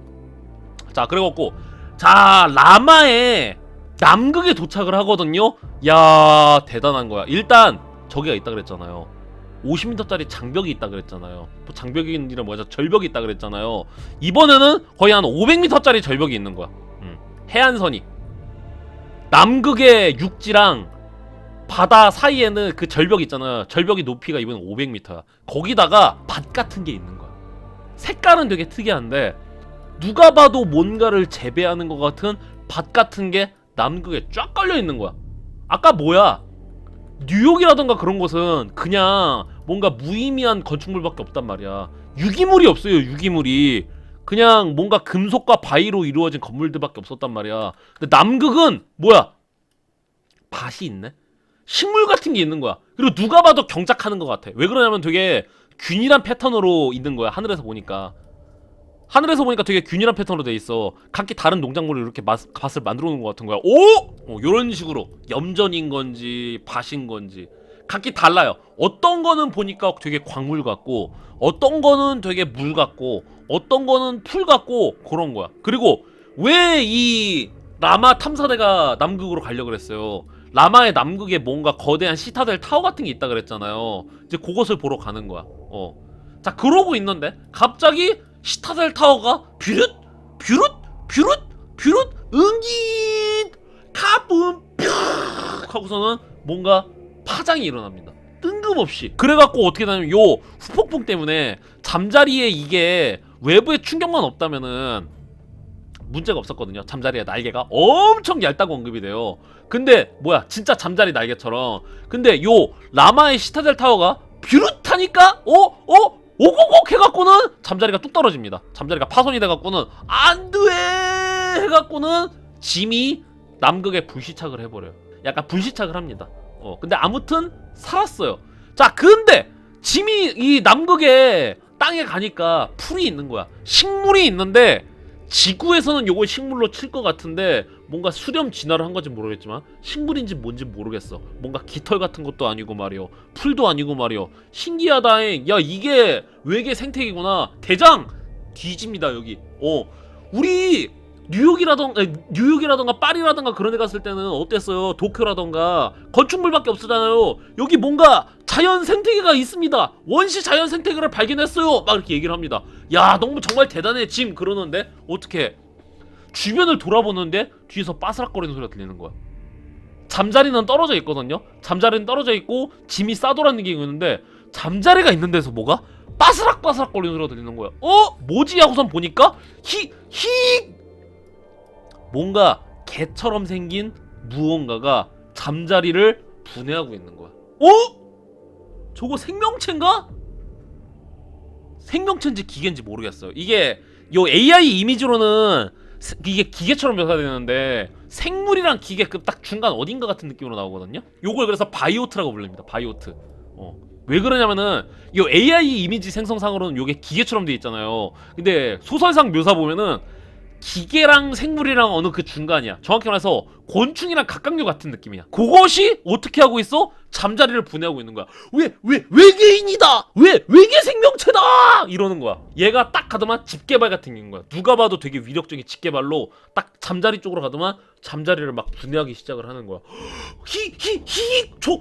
자 그래갖고 자 라마에 남극에 도착을 하거든요. 야 대단한 거야. 일단 저기가 있다 그랬잖아요. 50m짜리 장벽이 있다 그랬잖아요. 뭐 장벽이란 뭐야? 절벽이 있다 그랬잖아요. 이번에는 거의 한 500m짜리 절벽이 있는 거야. 해안선이 남극의 육지랑 바다 사이에는 그 절벽 있잖아요. 절벽이 높이가 이번엔 500m야. 거기다가 밭 같은 게 있는 거야. 색깔은 되게 특이한데 누가 봐도 뭔가를 재배하는 것 같은 밭 같은 게 남극에 쫙 깔려 있는 거야. 아까 뭐야? 뉴욕이라던가 그런 곳은 그냥 뭔가 무의미한 건축물밖에 없단 말이야. 유기물이 없어요. 유기물이 그냥 뭔가 금속과 바위로 이루어진 건물들밖에 없었단 말이야. 근데 남극은 뭐야? 밭이 있네. 식물 같은 게 있는 거야. 그리고 누가 봐도 경작하는 것 같아. 왜 그러냐면 되게 균일한 패턴으로 있는 거야. 하늘에서 보니까 되게 균일한 패턴으로 돼 있어. 각기 다른 농작물을 이렇게 밭을 만들어 놓은 것 같은 거야. 오! 요런 식으로 염전인 건지 밭인 건지 각기 달라요. 어떤 거는 보니까 되게 광물 같고 어떤 거는 되게 물 같고 어떤 거는 풀 같고 그런 거야. 그리고 왜 이 라마 탐사대가 남극으로 가려고 그랬어요. 라마의 남극에 뭔가 거대한 시타델 타워 같은 게 있다 그랬잖아요. 이제 그것을 보러 가는 거야. 자 그러고 있는데 갑자기 시타델 타워가 뷰릇 응깃 가붐 뿅 하고서는 뭔가 파장이 일어납니다. 뜬금없이. 그래갖고 어떻게 되냐면 요 후폭풍 때문에 잠자리에 이게 외부에 충격만 없다면은 문제가 없었거든요. 잠자리의 날개가 엄청 얇다고 언급이 돼요. 근데 뭐야 진짜 잠자리 날개처럼. 근데 요 라마의 시타델 타워가 뷰릇하니까 오고고 해갖고는 잠자리가 뚝 떨어집니다. 잠자리가 파손이 돼갖고는 안돼 해갖고는 짐이 남극에 불시착을 해버려요. 약간 불시착을 합니다. 근데 아무튼 살았어요. 자 근데 짐이 이 남극에 땅에 가니까 풀이 있는 거야. 식물이 있는데 지구에서는 요걸 식물로 칠 것 같은데 뭔가 수렴 진화를 한 건지 모르겠지만 식물인지 뭔지 모르겠어. 뭔가 깃털 같은 것도 아니고 말이요, 풀도 아니고 말이요. 신기하다잉. 야, 이게 외계 생태계구나. 대장 뒤집니다 여기. 우리 뉴욕이라던가 파리라던가 그런 데 갔을 때는 어땠어요? 도쿄라던가 건축물밖에 없었잖아요. 여기 뭔가 자연 생태계가 있습니다. 원시 자연 생태계를 발견했어요. 막 이렇게 얘기를 합니다. 야, 너무 정말 대단해 짐 그러는데 어떻게 주변을 돌아보는데 뒤에서 빠스락거리는 소리가 들리는 거야. 잠자리는 떨어져 있거든요. 잠자리는 떨어져 있고 짐이 싸돌아다니고 있는데 잠자리가 있는 데서 뭐가 빠스락빠스락 거리는 소리가 들리는 거야. 뭐지? 하고선 보니까 뭔가 개처럼 생긴 무언가가 잠자리를 분해하고 있는 거야. 저거 생명체인가? 생명체인지 기계인지 모르겠어요. 이게 요 AI 이미지로는 이게 기계처럼 묘사되는데 생물이랑 기계 그 딱 중간 어딘가 같은 느낌으로 나오거든요. 요걸 그래서 바이오트라고 부릅니다. 바이오트. 왜 그러냐면은 요 AI 이미지 생성상으로는 요게 기계처럼 돼 있잖아요. 근데 소설상 묘사 보면은 기계랑 생물이랑 어느 그 중간이야. 정확히 말해서 곤충이랑 각각류 같은 느낌이야. 그것이 어떻게 하고 있어? 잠자리를 분해하고 있는 거야. 외계인이다! 외계 생명체다! 이러는 거야. 얘가 딱 가더만 집게발 같은 게 있는 거야. 누가 봐도 되게 위력적인 집게발로 딱 잠자리 쪽으로 가더만 잠자리를 막 분해하기 시작을 하는 거야.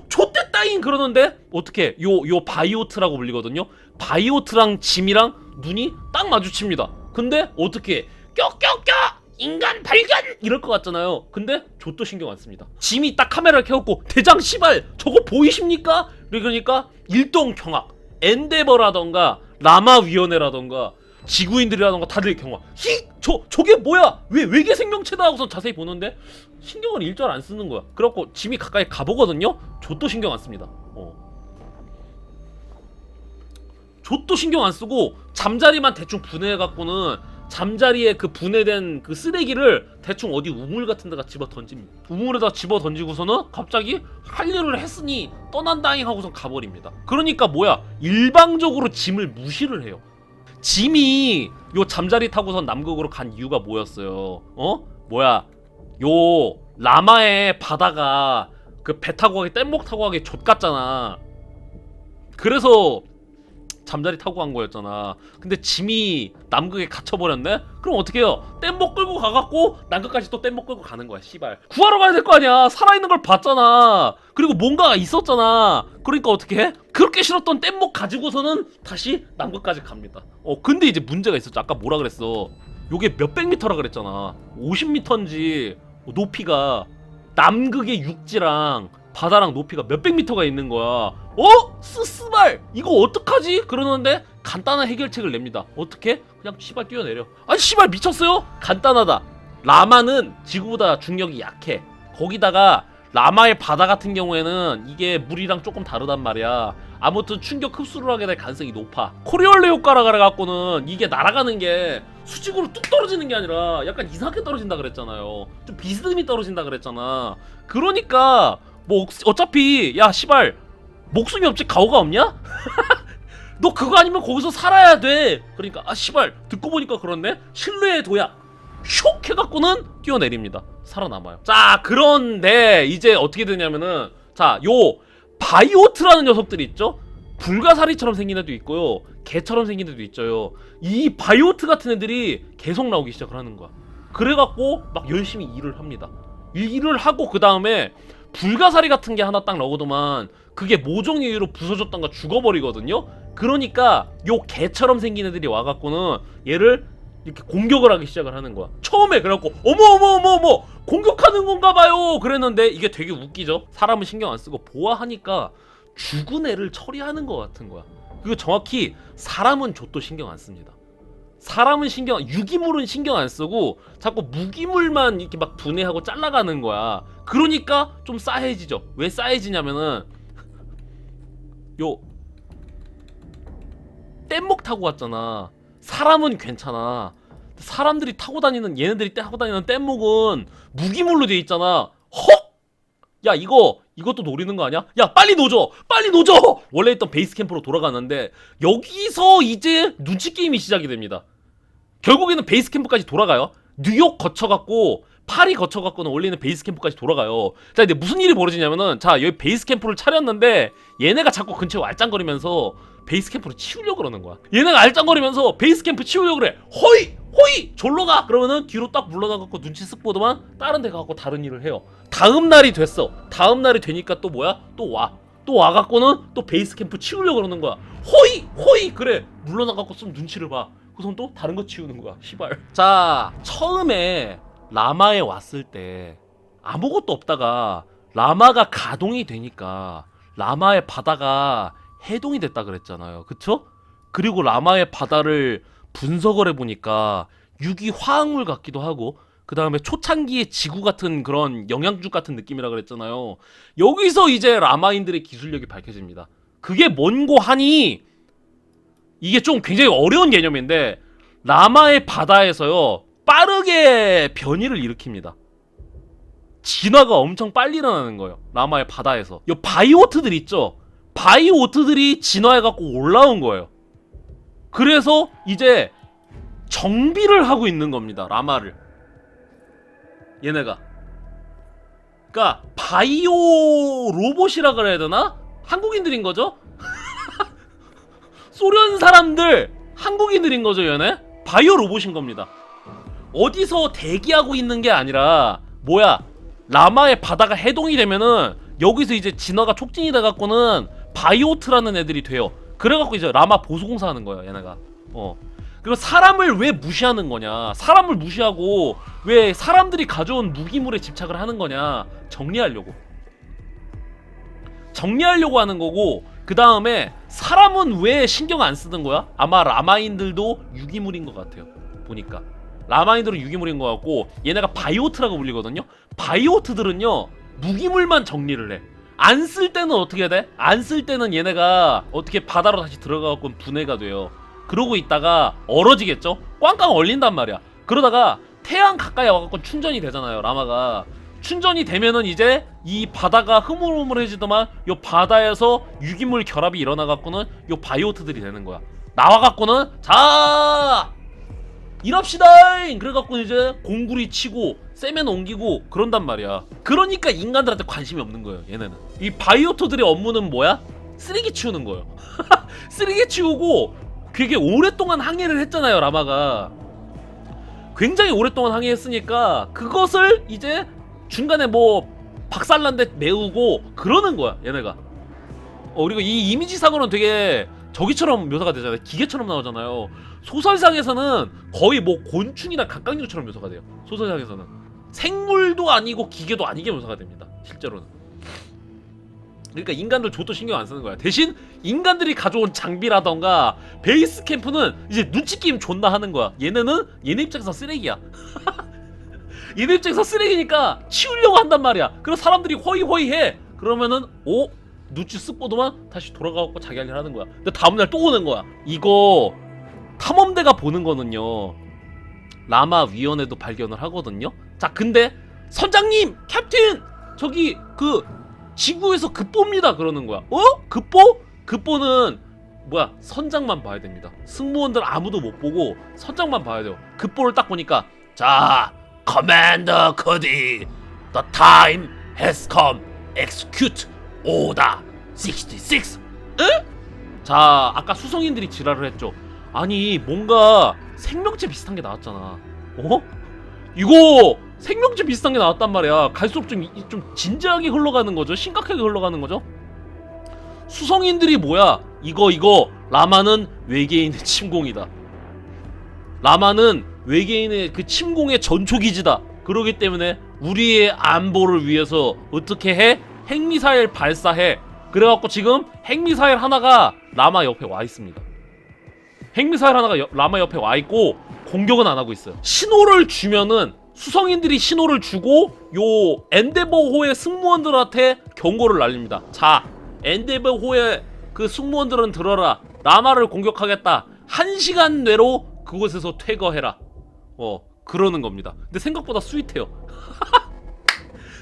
좆됐다잉! 그러는데 어떻게 요 바이오트라고 불리거든요. 바이오트랑 짐이랑 눈이 딱 마주칩니다. 근데 어떻게 껴껴껴! 인간 발견! 이럴 것 같잖아요. 근데 좆도 신경 안 씁니다. 짐이 딱 카메라를 켜갖고 대장 씨발 저거 보이십니까? 그러니까 일동경악. 엔데버라던가 라마위원회라던가 지구인들이라던가 다들 경악. 저게 뭐야? 왜 외계 생명체다 하고서 자세히 보는데 신경을 일절 안 쓰는 거야. 그래갖고 짐이 가까이 가보거든요. 좆도 신경 안 씁니다. 좆도 신경 안 쓰고 잠자리만 대충 분해해갖고는 잠자리에 그 분해된 그 쓰레기를 대충 어디 우물 같은 데가 집어 던집니다. 우물에다 집어 던지고서는 갑자기 할 일을 했으니 떠난다잉 하고선 가버립니다. 그러니까 뭐야, 일방적으로 짐을 무시를 해요. 짐이 요 잠자리 타고선 남극으로 간 이유가 뭐였어요? 뭐야, 요 라마의 바다가 그 배 타고 가기 뗏목 타고 가기 좆같잖아. 그래서 잠자리 타고 간 거였잖아. 근데 짐이 남극에 갇혀버렸네? 그럼 어떻게 해요? 뗏목 끌고 가갖고 남극까지 또 뗏목 끌고 가는 거야. 씨발 구하러 가야 될 거 아니야. 살아있는 걸 봤잖아. 그리고 뭔가가 있었잖아. 그러니까 어떻게 해? 그렇게 싫었던 뗏목 가지고서는 다시 남극까지 갑니다. 근데 이제 문제가 있었죠. 아까 뭐라 그랬어? 요게 몇백 미터라 그랬잖아. 50미터인지 높이가 남극의 육지랑 바다랑 높이가 몇백 미터가 있는 거야. 스스발 이거 어떡하지? 그러는데 간단한 해결책을 냅니다. 어떻게? 그냥 씨발 뛰어내려. 아니 씨발 미쳤어요? 간단하다. 라마는 지구보다 중력이 약해. 거기다가 라마의 바다 같은 경우에는 이게 물이랑 조금 다르단 말이야. 아무튼 충격 흡수를 하게 될 가능성이 높아. 코리올레 효과라 그래갖고는 이게 날아가는 게 수직으로 뚝 떨어지는 게 아니라 약간 이상하게 떨어진다 그랬잖아요. 좀 비스듬히 떨어진다 그랬잖아. 그러니까 뭐 어차피 야 씨발 목숨이 없지 가오가 없냐? 너 그거 아니면 거기서 살아야 돼. 그러니까 아 씨발 듣고 보니까 그렇네. 신뢰의 도약 슉 해갖고는 뛰어내립니다. 살아남아요. 자, 그런데 이제 어떻게 되냐면은 자, 요 바이오트라는 녀석들이 있죠. 불가사리처럼 생긴 애도 있고요, 개처럼 생긴 애도 있죠. 이 바이오트 같은 애들이 계속 나오기 시작을 하는 거야. 그래갖고 막 열심히 일을 합니다. 일을 하고 그 다음에 불가사리 같은 게 하나 딱 나오더만 그게 모종 이유로 부서졌던가 죽어버리거든요. 그러니까 요 개처럼 생긴 애들이 와갖고는 얘를 이렇게 공격을 하기 시작을 하는 거야. 처음에 그래갖고 어머 공격하는 건가 봐요 그랬는데 이게 되게 웃기죠. 사람은 신경 안 쓰고 보아하니까 죽은 애를 처리하는 것 같은 거야. 그리고 정확히 사람은 좆도 신경 안 씁니다. 사람은 유기물은 신경 안 쓰고 자꾸 무기물만 이렇게 막 분해하고 잘라가는 거야. 그러니까 좀 싸해지죠. 왜 싸해지냐면은 요 뗏목 타고 왔잖아. 사람은 괜찮아. 사람들이 타고 다니는 얘네들이 타고 다니는 뗏목은 무기물로 돼 있잖아. 헉! 야 이것도 노리는 거 아니야? 야 빨리 놓줘! 원래 있던 베이스 캠프로 돌아가는데 여기서 이제 눈치 게임이 시작이 됩니다. 결국에는 베이스 캠프까지 돌아가요. 뉴욕 거쳐갖고 파리 거쳐갖고는 원래는 베이스 캠프까지 돌아가요. 자, 근데 무슨 일이 벌어지냐면은, 자, 여기 베이스 캠프를 차렸는데 얘네가 자꾸 근처에 알짱거리면서 베이스 캠프를 치우려고 그러는 거야. 얘네가 알짱거리면서 베이스 캠프 치우려고 그래. 허이! 호이! 졸로 가! 그러면은 뒤로 딱 물러나갖고 눈치 쓱 보더만 다른 데 가갖고 다른 일을 해요. 다음 날이 됐어. 다음 날이 되니까 또 뭐야? 또 와. 또 와갖고는 또 베이스 캠프 치우려고 그러는 거야. 호이! 호이! 그래. 물러나갖고 좀 눈치를 봐. 그래서 또 다른 거 치우는 거야. 시발. 자, 처음에 라마에 왔을 때 아무것도 없다가 라마가 가동이 되니까 라마의 바다가 해동이 됐다 그랬잖아요. 그쵸? 그리고 라마의 바다를 분석을 해보니까 유기 화학물 같기도 하고, 그 다음에 초창기의 지구 같은 그런 영양죽 같은 느낌이라 그랬잖아요. 여기서 이제 라마인들의 기술력이 밝혀집니다. 그게 뭔고 하니, 이게 좀 굉장히 어려운 개념인데, 라마의 바다에서요 빠르게 변이를 일으킵니다. 진화가 엄청 빨리 일어나는 거예요. 라마의 바다에서. 이 바이오트들 있죠? 바이오트들이 진화해갖고 올라온 거예요. 그래서 이제 정비를 하고 있는 겁니다. 라마를. 얘네가. 그러니까 바이오 로봇이라 그래야 되나? 한국인들인 거죠? 소련 사람들 한국인들인 거죠, 얘네? 바이오 로봇인 겁니다. 어디서 대기하고 있는 게 아니라, 뭐야, 라마의 바다가 해동이 되면은 여기서 이제 진화가 촉진이 돼갖고는 바이오트라는 애들이 돼요. 그래갖고 이제 라마 보수공사 하는 거야, 얘네가. 그리고 사람을 왜 무시하는 거냐? 사람을 무시하고 왜 사람들이 가져온 무기물에 집착을 하는 거냐? 정리하려고 하는 거고, 그 다음에 사람은 왜 신경 안 쓰는 거야? 아마 라마인들도 유기물인 것 같아요. 보니까 라마인들은 유기물인 것 같고, 얘네가 바이오트라고 불리거든요. 바이오트들은요 무기물만 정리를 해. 안 쓸 때는 어떻게 돼? 안 쓸 때는 얘네가 어떻게 바다로 다시 들어가고 분해가 돼요. 그러고 있다가 얼어지겠죠? 꽝꽝 얼린단 말이야. 그러다가 태양 가까이 와갖고 충전이 되잖아요, 라마가. 충전이 되면은 이제 이 바다가 흐물흐물해지더만 요 바다에서 유기물 결합이 일어나갖고는 요 바이오트들이 되는 거야. 나와갖고는 자 일합시다잉! 그래갖고 이제 공구리 치고 세면 옮기고 그런단 말이야. 그러니까 인간들한테 관심이 없는 거예요, 얘네는. 이 바이오트들의 업무는 뭐야? 쓰레기 치우는 거예요. 쓰레기 치우고 되게 오랫동안 항해를 했잖아요, 라마가. 굉장히 오랫동안 항해했으니까 그것을 이제 중간에 뭐 박살난 데 메우고 그러는 거야, 얘네가. 그리고 이 이미지상으로는 되게 저기처럼 묘사가 되잖아요. 기계처럼 나오잖아요. 소설상에서는 거의 뭐 곤충이나 갑각류처럼 묘사가 돼요. 소설상에서는 생물도 아니고 기계도 아니게 묘사가 됩니다, 실제로는. 그러니까 인간들 좆도 신경 안 쓰는 거야. 대신 인간들이 가져온 장비라던가 베이스 캠프는 이제 눈치 게임 존나 하는 거야. 얘네 입장에서 쓰레기야. 얘네 입장에서 쓰레기니까 치우려고 한단 말이야. 그래서 사람들이 호이호이 해. 그러면은 눈치 쓱 보더만 다시 돌아가고 자기 할 일 하는 거야. 근데 다음날 또 오는 거야. 이거 탐험대가 보는 거는요 라마 위원회도 발견을 하거든요. 자, 근데 선장님, 캡틴, 저기 그 지구에서 급보입니다 그러는 거야. 급보? 급보는 뭐야, 선장만 봐야 됩니다. 승무원들 아무도 못 보고 선장만 봐야 돼요. 급보를 딱 보니까, 자, Commander Cody, the time has come. Execute Order 66. 에? 자, 아까 수성인들이 지랄을 했죠. 아니, 뭔가 생명체 비슷한 게 나왔잖아. 이거 생명체 비슷한 게 나왔단 말이야. 갈수록 좀 진지하게 흘러가는 거죠. 심각하게 흘러가는 거죠. 수성인들이 뭐야? 이거 라마는 외계인의 침공이다. 라마는 외계인의 그 침공의 전초기지다. 그러기 때문에 우리의 안보를 위해서 어떻게 해? 핵미사일 발사해. 그래갖고 지금 핵미사일 하나가 라마 옆에 와 있습니다. 핵미사일 하나가 라마 옆에 와 있고 공격은 안 하고 있어요. 신호를 주면은, 수성인들이 신호를 주고 요 엔데버호의 승무원들한테 경고를 날립니다. 자, 엔데버호의 그 승무원들은 들어라. 라마를 공격하겠다. 1시간 내로 그곳에서 퇴거해라. 그러는 겁니다. 근데 생각보다 스윗해요.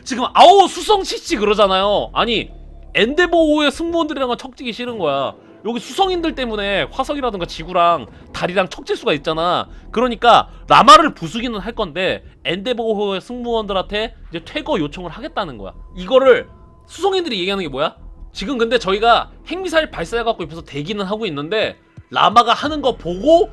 지금 수성 치치 그러잖아요. 아니, 엔데버호의 승무원들이랑은 척지기 싫은 거야. 여기 수성인들 때문에 화성이라든가 지구랑 달이랑 척질수가 있잖아. 그러니까 라마를 부수기는 할 건데 엔데버호의 승무원들한테 이제 퇴거 요청을 하겠다는 거야. 이거를 수성인들이 얘기하는 게 뭐야? 지금 근데 저희가 핵미사일 발사해갖고 옆에서 대기는 하고 있는데 라마가 하는 거 보고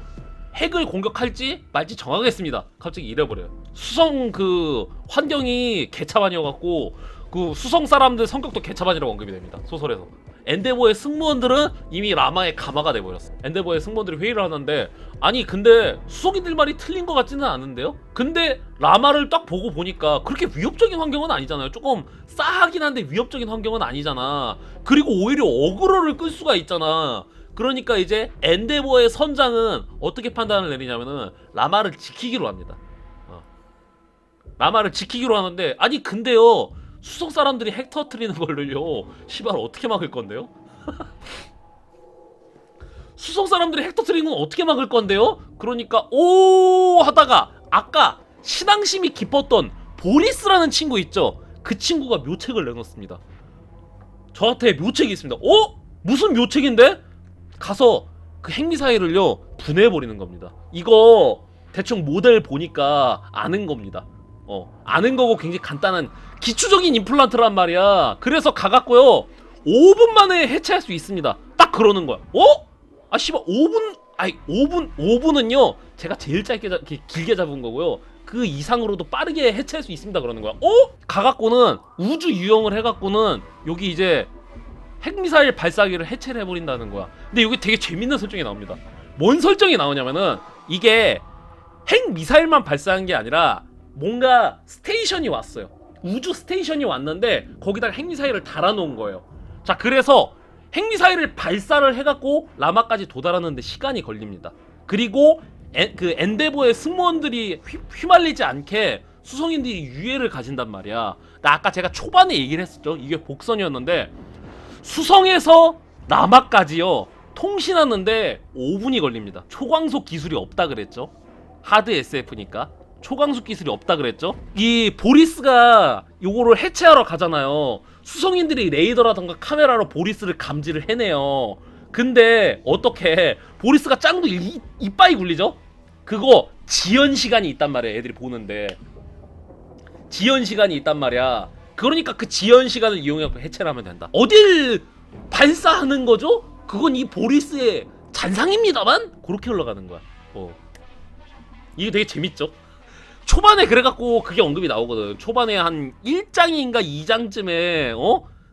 핵을 공격할지 말지 정하겠습니다. 갑자기 이래버려요. 수성 그 환경이 개차반이어갖고 그 수성 사람들 성격도 개차반이라고 언급이 됩니다. 소설에서. 엔데버의 승무원들은 이미 라마의 가마가 돼버렸어. 엔데버의 승무원들이 회의를 하는데 아니 근데 수성인들 말이 틀린 것 같지는 않은데요? 근데 라마를 딱 보고 보니까 그렇게 위협적인 환경은 아니잖아요. 조금 싸하긴 한데 위협적인 환경은 아니잖아. 그리고 오히려 어그로를 끌 수가 있잖아. 그러니까 이제 엔데버의 선장은 어떻게 판단을 내리냐면은 라마를 지키기로 합니다. 라마를 지키기로 하는데 아니 근데요 수성 사람들이 핵 터트리는 걸로요 시발 어떻게 막을 건데요? 수성 사람들이 핵 터트리는 건 어떻게 막을 건데요? 그러니까 오 하다가 아까 신앙심이 깊었던 보리스라는 친구 있죠? 그 친구가 묘책을 내놓습니다. 저한테 묘책이 있습니다. 무슨 묘책인데? 가서 그 핵미사일을요 분해해버리는 겁니다. 이거 대충 모델 보니까 아는 겁니다. 아는 거고 굉장히 간단한 기초적인 임플란트란 말이야. 그래서 가갖고요 5분 만에 해체할 수 있습니다. 딱 그러는 거야. 아 씨발 5분 아니 5분은요 제가 제일 길게 잡은 거고요. 그 이상으로도 빠르게 해체할 수 있습니다. 그러는 거야. 가갖고는 우주 유영을 해갖고는 여기 이제 핵미사일 발사기를 해체를 해버린다는 거야. 근데 여기 되게 재밌는 설정이 나옵니다. 뭔 설정이 나오냐면은 이게 핵미사일만 발사한 게 아니라 뭔가 스테이션이 왔어요. 우주 스테이션이 왔는데 거기다가 핵미사일을 달아놓은 거예요. 자 그래서 핵미사일을 발사를 해갖고 라마까지 도달하는데 시간이 걸립니다. 그리고 그 엔데버의 승무원들이 휘말리지 않게 수성인들이 유해를 가진단 말이야. 나 아까 제가 초반에 얘기를 했었죠. 이게 복선이었는데 수성에서 라마까지요 통신하는데 5분이 걸립니다. 초광속 기술이 없다 그랬죠. 하드 SF니까 초광속 기술이 없다 그랬죠. 이 보리스가 요거를 해체하러 가잖아요. 수성인들이 레이더라던가 카메라로 보리스를 감지를 해내요. 근데 어떻게 보리스가 짱도 이빠이 굴리죠. 그거 지연 시간이 있단 말이야. 애들이 보는데 지연 시간이 있단 말이야. 그러니까 그 지연 시간을 이용해서 해체를 하면 된다. 어딜 발사하는 거죠? 그건 이 보리스의 잔상입니다만 그렇게 흘러가는 거야. 이게 되게 재밌죠? 초반에 그래갖고 그게 언급이 나오거든. 초반에 한 1장인가 2장쯤에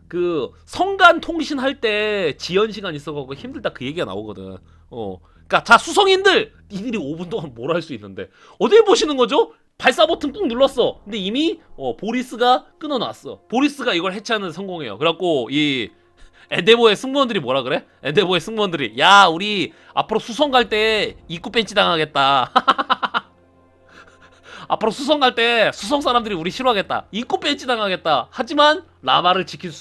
그 성간 통신할 때 지연 시간 있어갖고 힘들다 그 얘기가 나오거든. 그러니까 자 수성인들 니들이 5분 동안 뭘 할 수 있는데 어딜 보시는 거죠? 발사 버튼 꾹 눌렀어. 근데 이미 보리스가 끊어놨어. 보리스가 이걸 해체하는 성공해요. 그래갖고 이 엔데버의 승무원들이 뭐라 그래? 엔데버의 승무원들이 야 우리 앞으로 수성 갈 때 입구 벤치 당하겠다. 앞으로 수성 갈 때 수성 사람들이 우리 싫어하겠다. 입구 벤치 당하겠다. 하지만 라마를 지킬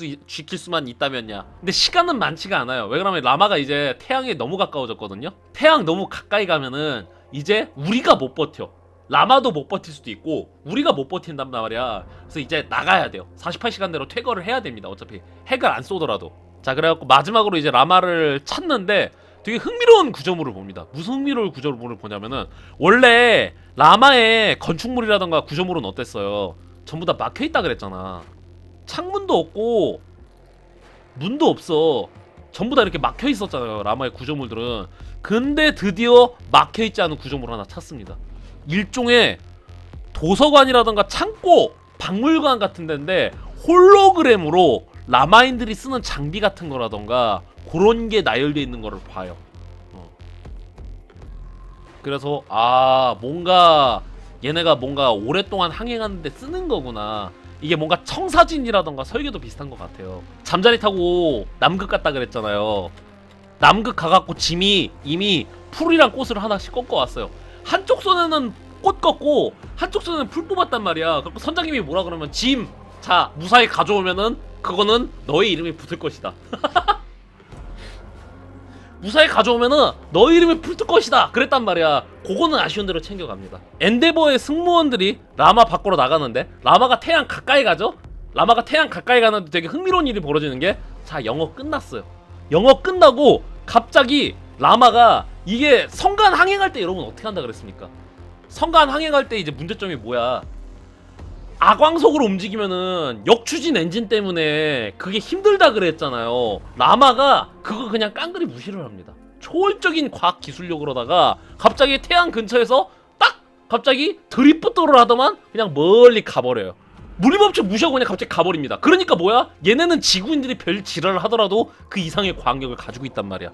수만 있다면야. 근데 시간은 많지가 않아요. 왜 그러면 라마가 이제 태양에 너무 가까워졌거든요. 태양 너무 가까이 가면은 이제 우리가 못 버텨. 라마도 못 버틸 수도 있고 우리가 못 버틴단 말이야. 그래서 이제 나가야 돼요. 48시간대로 퇴거를 해야 됩니다. 어차피 핵을 안 쏘더라도. 자 그래갖고 마지막으로 이제 라마를 찾는데 되게 흥미로운 구조물을 봅니다. 무슨 흥미로운 구조물을 보냐면은 원래 라마의 건축물이라던가 구조물은 어땠어요? 전부 다 막혀있다 그랬잖아. 창문도 없고 문도 없어. 전부 다 이렇게 막혀있었잖아요. 라마의 구조물들은. 근데 드디어 막혀있지 않은 구조물 하나 찾습니다. 일종의 도서관이라던가 창고, 박물관 같은 데인데 홀로그램으로 라마인들이 쓰는 장비 같은 거라던가 그런 게 나열되어 있는 거를 봐요. 그래서 뭔가 얘네가 뭔가 오랫동안 항행하는데 쓰는 거구나. 이게 뭔가 청사진이라던가 설계도 비슷한 것 같아요. 잠자리 타고 남극 갔다 그랬잖아요. 남극 가갖고 짐이 이미 풀이랑 꽃을 하나씩 꺾어왔어요. 한쪽 손에는 꽃 꺾고 한쪽 손에는 풀 뽑았단 말이야. 그래서 선장님이 뭐라 그러면 짐, 자 무사히 가져오면은 그거는 너의 이름이 붙을 것이다. 무사히 가져오면은 너의 이름이 붙을 것이다 그랬단 말이야. 그거는 아쉬운 대로 챙겨갑니다. 엔데버의 승무원들이 라마 밖으로 나가는데 라마가 태양 가까이 가죠? 라마가 태양 가까이 가는데 되게 흥미로운 일이 벌어지는 게 자 영어 끝났어요. 영어 끝나고 갑자기 라마가 이게 성간 항행할 때 여러분 어떻게 한다 그랬습니까? 성간 항행할 때 이제 문제점이 뭐야? 아광속으로 움직이면은 역추진 엔진 때문에 그게 힘들다 그랬잖아요. 라마가 그거 그냥 깡그리 무시를 합니다. 초월적인 과학 기술력으로다가 갑자기 태양 근처에서 딱 갑자기 드리프트를 하더만 그냥 멀리 가버려요. 물리법칙 무시하고 그냥 갑자기 가버립니다. 그러니까 뭐야? 얘네는 지구인들이 별 지랄을 하더라도 그 이상의 과학력을 가지고 있단 말이야.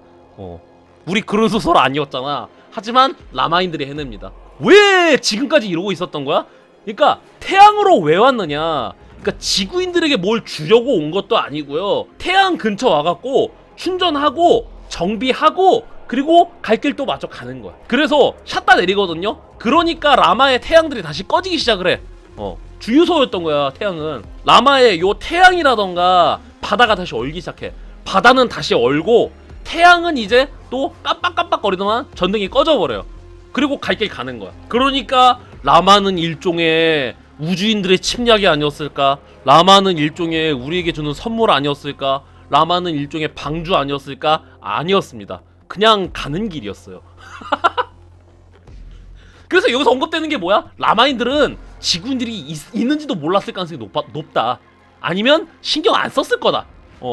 우리 그런 소설 아니었잖아. 하지만 라마인들이 해냅니다. 왜 지금까지 이러고 있었던 거야? 그러니까 태양으로 왜 왔느냐? 그러니까 지구인들에게 뭘 주려고 온 것도 아니고요. 태양 근처 와갖고 충전하고 정비하고 그리고 갈 길 또 마저 가는 거야. 그래서 샷다 내리거든요. 그러니까 라마의 태양들이 다시 꺼지기 시작을 해. 주유소였던 거야. 태양은 라마의 요 태양이라던가 바다가 다시 얼기 시작해. 바다는 다시 얼고 태양은 이제 또 깜빡깜빡거리더만 전등이 꺼져버려요. 그리고 갈 길 가는 거야. 그러니까 라마는 일종의 우주인들의 침략이 아니었을까? 라마는 일종의 우리에게 주는 선물 아니었을까? 라마는 일종의 방주 아니었을까? 아니었습니다. 그냥 가는 길이었어요. 그래서 여기서 언급되는 게 뭐야? 라마인들은 지구인들이 있는지도 몰랐을 가능성이 높다. 아니면 신경 안 썼을 거다.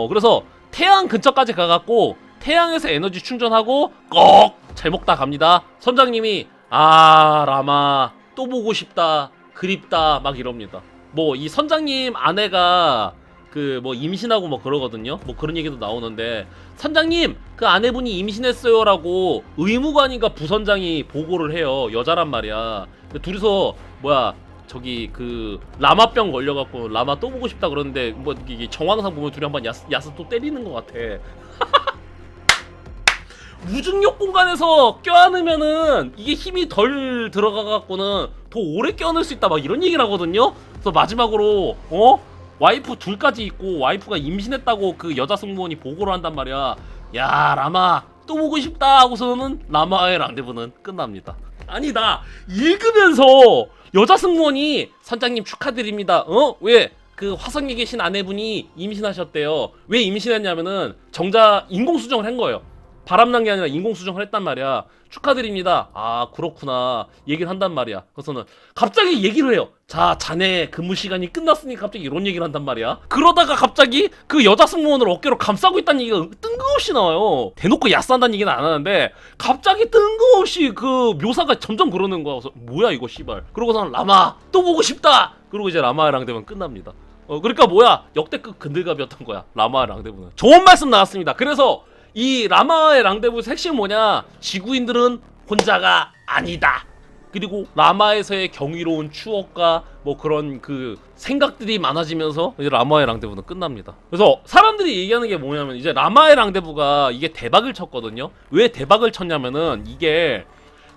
그래서 태양 근처까지 가갖고 태양에서 에너지 충전하고 꺽 잘 먹다 갑니다. 선장님이 라마 또 보고 싶다 그립다 막 이럽니다. 뭐 이 선장님 아내가 그 뭐 임신하고 뭐 그러거든요. 뭐 그런 얘기도 나오는데 선장님 그 아내분이 임신했어요라고 의무관인가 부선장이 보고를 해요. 여자란 말이야. 둘이서 뭐야 저기 그 라마병 걸려갖고 라마 또 보고 싶다 그러는데 뭐 이게 정황상 보면 둘이 한번 야스 또 때리는 것 같아. 무중력 공간에서 껴안으면은 이게 힘이 덜 들어가갖고는 더 오래 껴안을 수 있다 막 이런 얘기를 하거든요. 그래서 마지막으로 와이프 둘까지 있고 와이프가 임신했다고 그 여자 승무원이 보고를 한단 말이야. 야 라마 또 보고 싶다 하고서는 라마의 랑데부는 끝납니다. 아니 나 읽으면서 여자 승무원이 선장님 축하드립니다. 왜? 그 화성에 계신 아내분이 임신하셨대요. 왜 임신했냐면은 정자 인공수정을 한 거예요. 바람난 게 아니라 인공수정을 했단 말이야. 축하드립니다. 아 그렇구나 얘기를 한단 말이야. 그래서는 갑자기 얘기를 해요. 자 자네 근무 시간이 끝났으니 갑자기 이런 얘기를 한단 말이야. 그러다가 갑자기 그 여자 승무원을 어깨로 감싸고 있다는 얘기가 뜬금없이 나와요. 대놓고 야싼다는 얘기는 안 하는데 갑자기 뜬금없이 그 묘사가 점점 그러는 거야. 그래서 뭐야 이거 씨발. 그러고서는 라마 또 보고 싶다. 그리고 이제 라마랑 되면 끝납니다. 그러니까 뭐야 역대급 근들갑이었던 거야. 라마의 랑데부는. 좋은 말씀 나왔습니다. 그래서 이 라마의 랑데부의 핵심은 뭐냐? 지구인들은 혼자가 아니다. 그리고 라마에서의 경이로운 추억과 뭐 그런 그 생각들이 많아지면서 이제 라마의 랑데부는 끝납니다. 그래서 사람들이 얘기하는 게 뭐냐면 이제 라마의 랑데부가 이게 대박을 쳤거든요. 왜 대박을 쳤냐면은 이게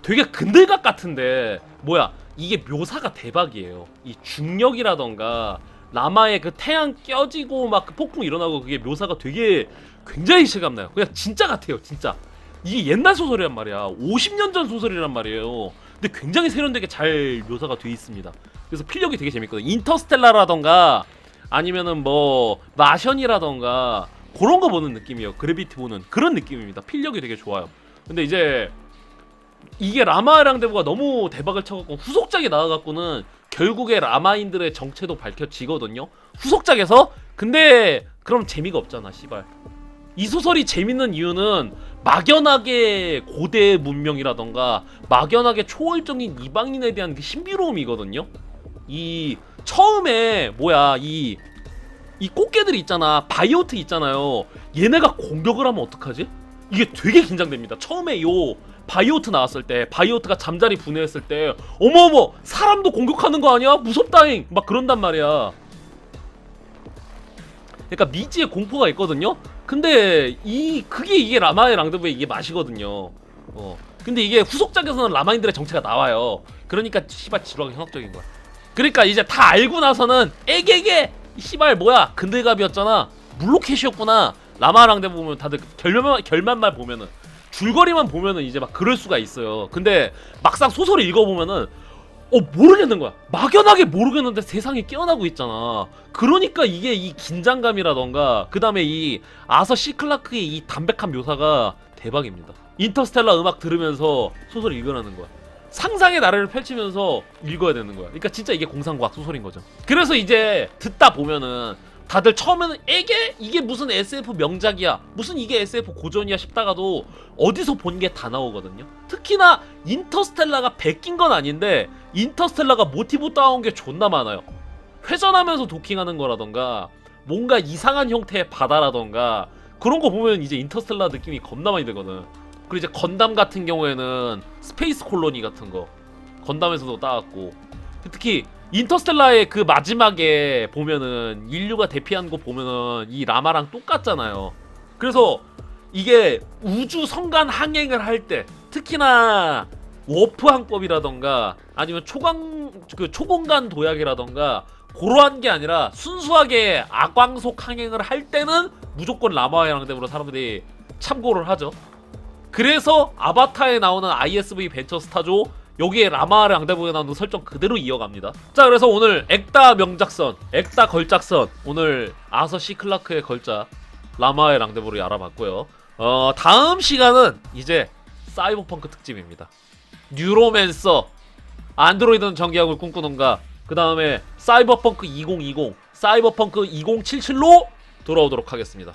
되게 근들갑 같은데 뭐야? 이게 묘사가 대박이에요. 이 중력이라던가 라마의 그 태양 껴지고 막 그 폭풍 일어나고 그게 묘사가 되게 굉장히 실감나요. 그냥 진짜 같아요. 진짜 이게 옛날 소설이란 말이야. 50년 전 소설이란 말이에요. 근데 굉장히 세련되게 잘 묘사가 돼 있습니다. 그래서 필력이 되게 재밌거든요. 인터스텔라라던가 아니면은 뭐 마션이라던가 그런 거 보는 느낌이에요. 그래비티 보는 그런 느낌입니다. 필력이 되게 좋아요. 근데 이제 이게 라마의 랑데부가 너무 대박을 쳐갖고 후속작이 나와갖고는 결국에 라마인들의 정체도 밝혀지거든요. 후속작에서. 근데 그럼 재미가 없잖아 씨발. 이 소설이 재밌는 이유는 막연하게 고대 문명이라던가 막연하게 초월적인 이방인에 대한 그 신비로움이거든요. 이 처음에 뭐야 이 꽃게들 있잖아. 바이오트 있잖아요. 얘네가 공격을 하면 어떡하지? 이게 되게 긴장됩니다. 처음에 요 바이오트 나왔을 때 바이오트가 잠자리 분해했을 때 어머어머 사람도 공격하는 거 아니야? 무섭다잉 막 그런단 말이야. 그러니까 미지의 공포가 있거든요. 근데 그게 이게 라마의 랑데부의 이게 맛이거든요. 근데 이게 후속작에서는 라마인들의 정체가 나와요. 그러니까 씨발 지루하게 현혹적인 거야. 그러니까 이제 다 알고 나서는 에게게 씨발 뭐야 근들갑이었잖아. 물로켓이었구나. 라마 랑데부 보면 다들 결말만 보면은 줄거리만 보면은 이제 막 그럴 수가 있어요. 근데 막상 소설을 읽어보면은 모르겠는 거야. 막연하게 모르겠는데 세상이 깨어나고 있잖아. 그러니까 이게 이 긴장감이라던가 그 다음에 이 아서 시 클라크의 이 담백한 묘사가 대박입니다. 인터스텔라 음악 들으면서 소설 읽으라는 거야. 상상의 나래를 펼치면서 읽어야 되는 거야. 그러니까 진짜 이게 공상과학 소설인 거죠. 그래서 이제 듣다 보면은 다들 처음에는 이게 무슨 SF 명작이야, 무슨 이게 SF 고전이야 싶다가도 어디서 본 게 다 나오거든요. 특히나 인터스텔라가 베낀 건 아닌데 인터스텔라가 모티브 따온 게 존나 많아요. 회전하면서 도킹하는 거라던가 뭔가 이상한 형태의 바다라던가 그런 거 보면 이제 인터스텔라 느낌이 겁나 많이 들거든. 그리고 이제 건담 같은 경우에는 스페이스 콜로니 같은 거 건담에서도 따왔고, 특히 인터스텔라의 그 마지막에 보면은 인류가 대피한 거 보면은 이 라마랑 똑같잖아요. 그래서 이게 우주 성간 항행을 할 때 특히나 워프 항법이라던가 아니면 초공간 도약이라던가 그러한 게 아니라 순수하게 악광속 항행을 할 때는 무조건 라마의 양대부로 사람들이 참고를 하죠. 그래서 아바타에 나오는 ISV 벤처스타죠, 여기에 라마의 양대부에 나오는 설정 그대로 이어갑니다. 자, 그래서 오늘 액다 명작선, 액다 걸작선, 오늘 아서 C 클라크의 걸작 라마의 랑데부를 알아봤고요. 다음 시간은 이제 사이버펑크 특집입니다. 뉴로맨서, 안드로이드는 전기학을 꿈꾸는가, 그 다음에 사이버펑크 2020, 사이버펑크 2077로 돌아오도록 하겠습니다.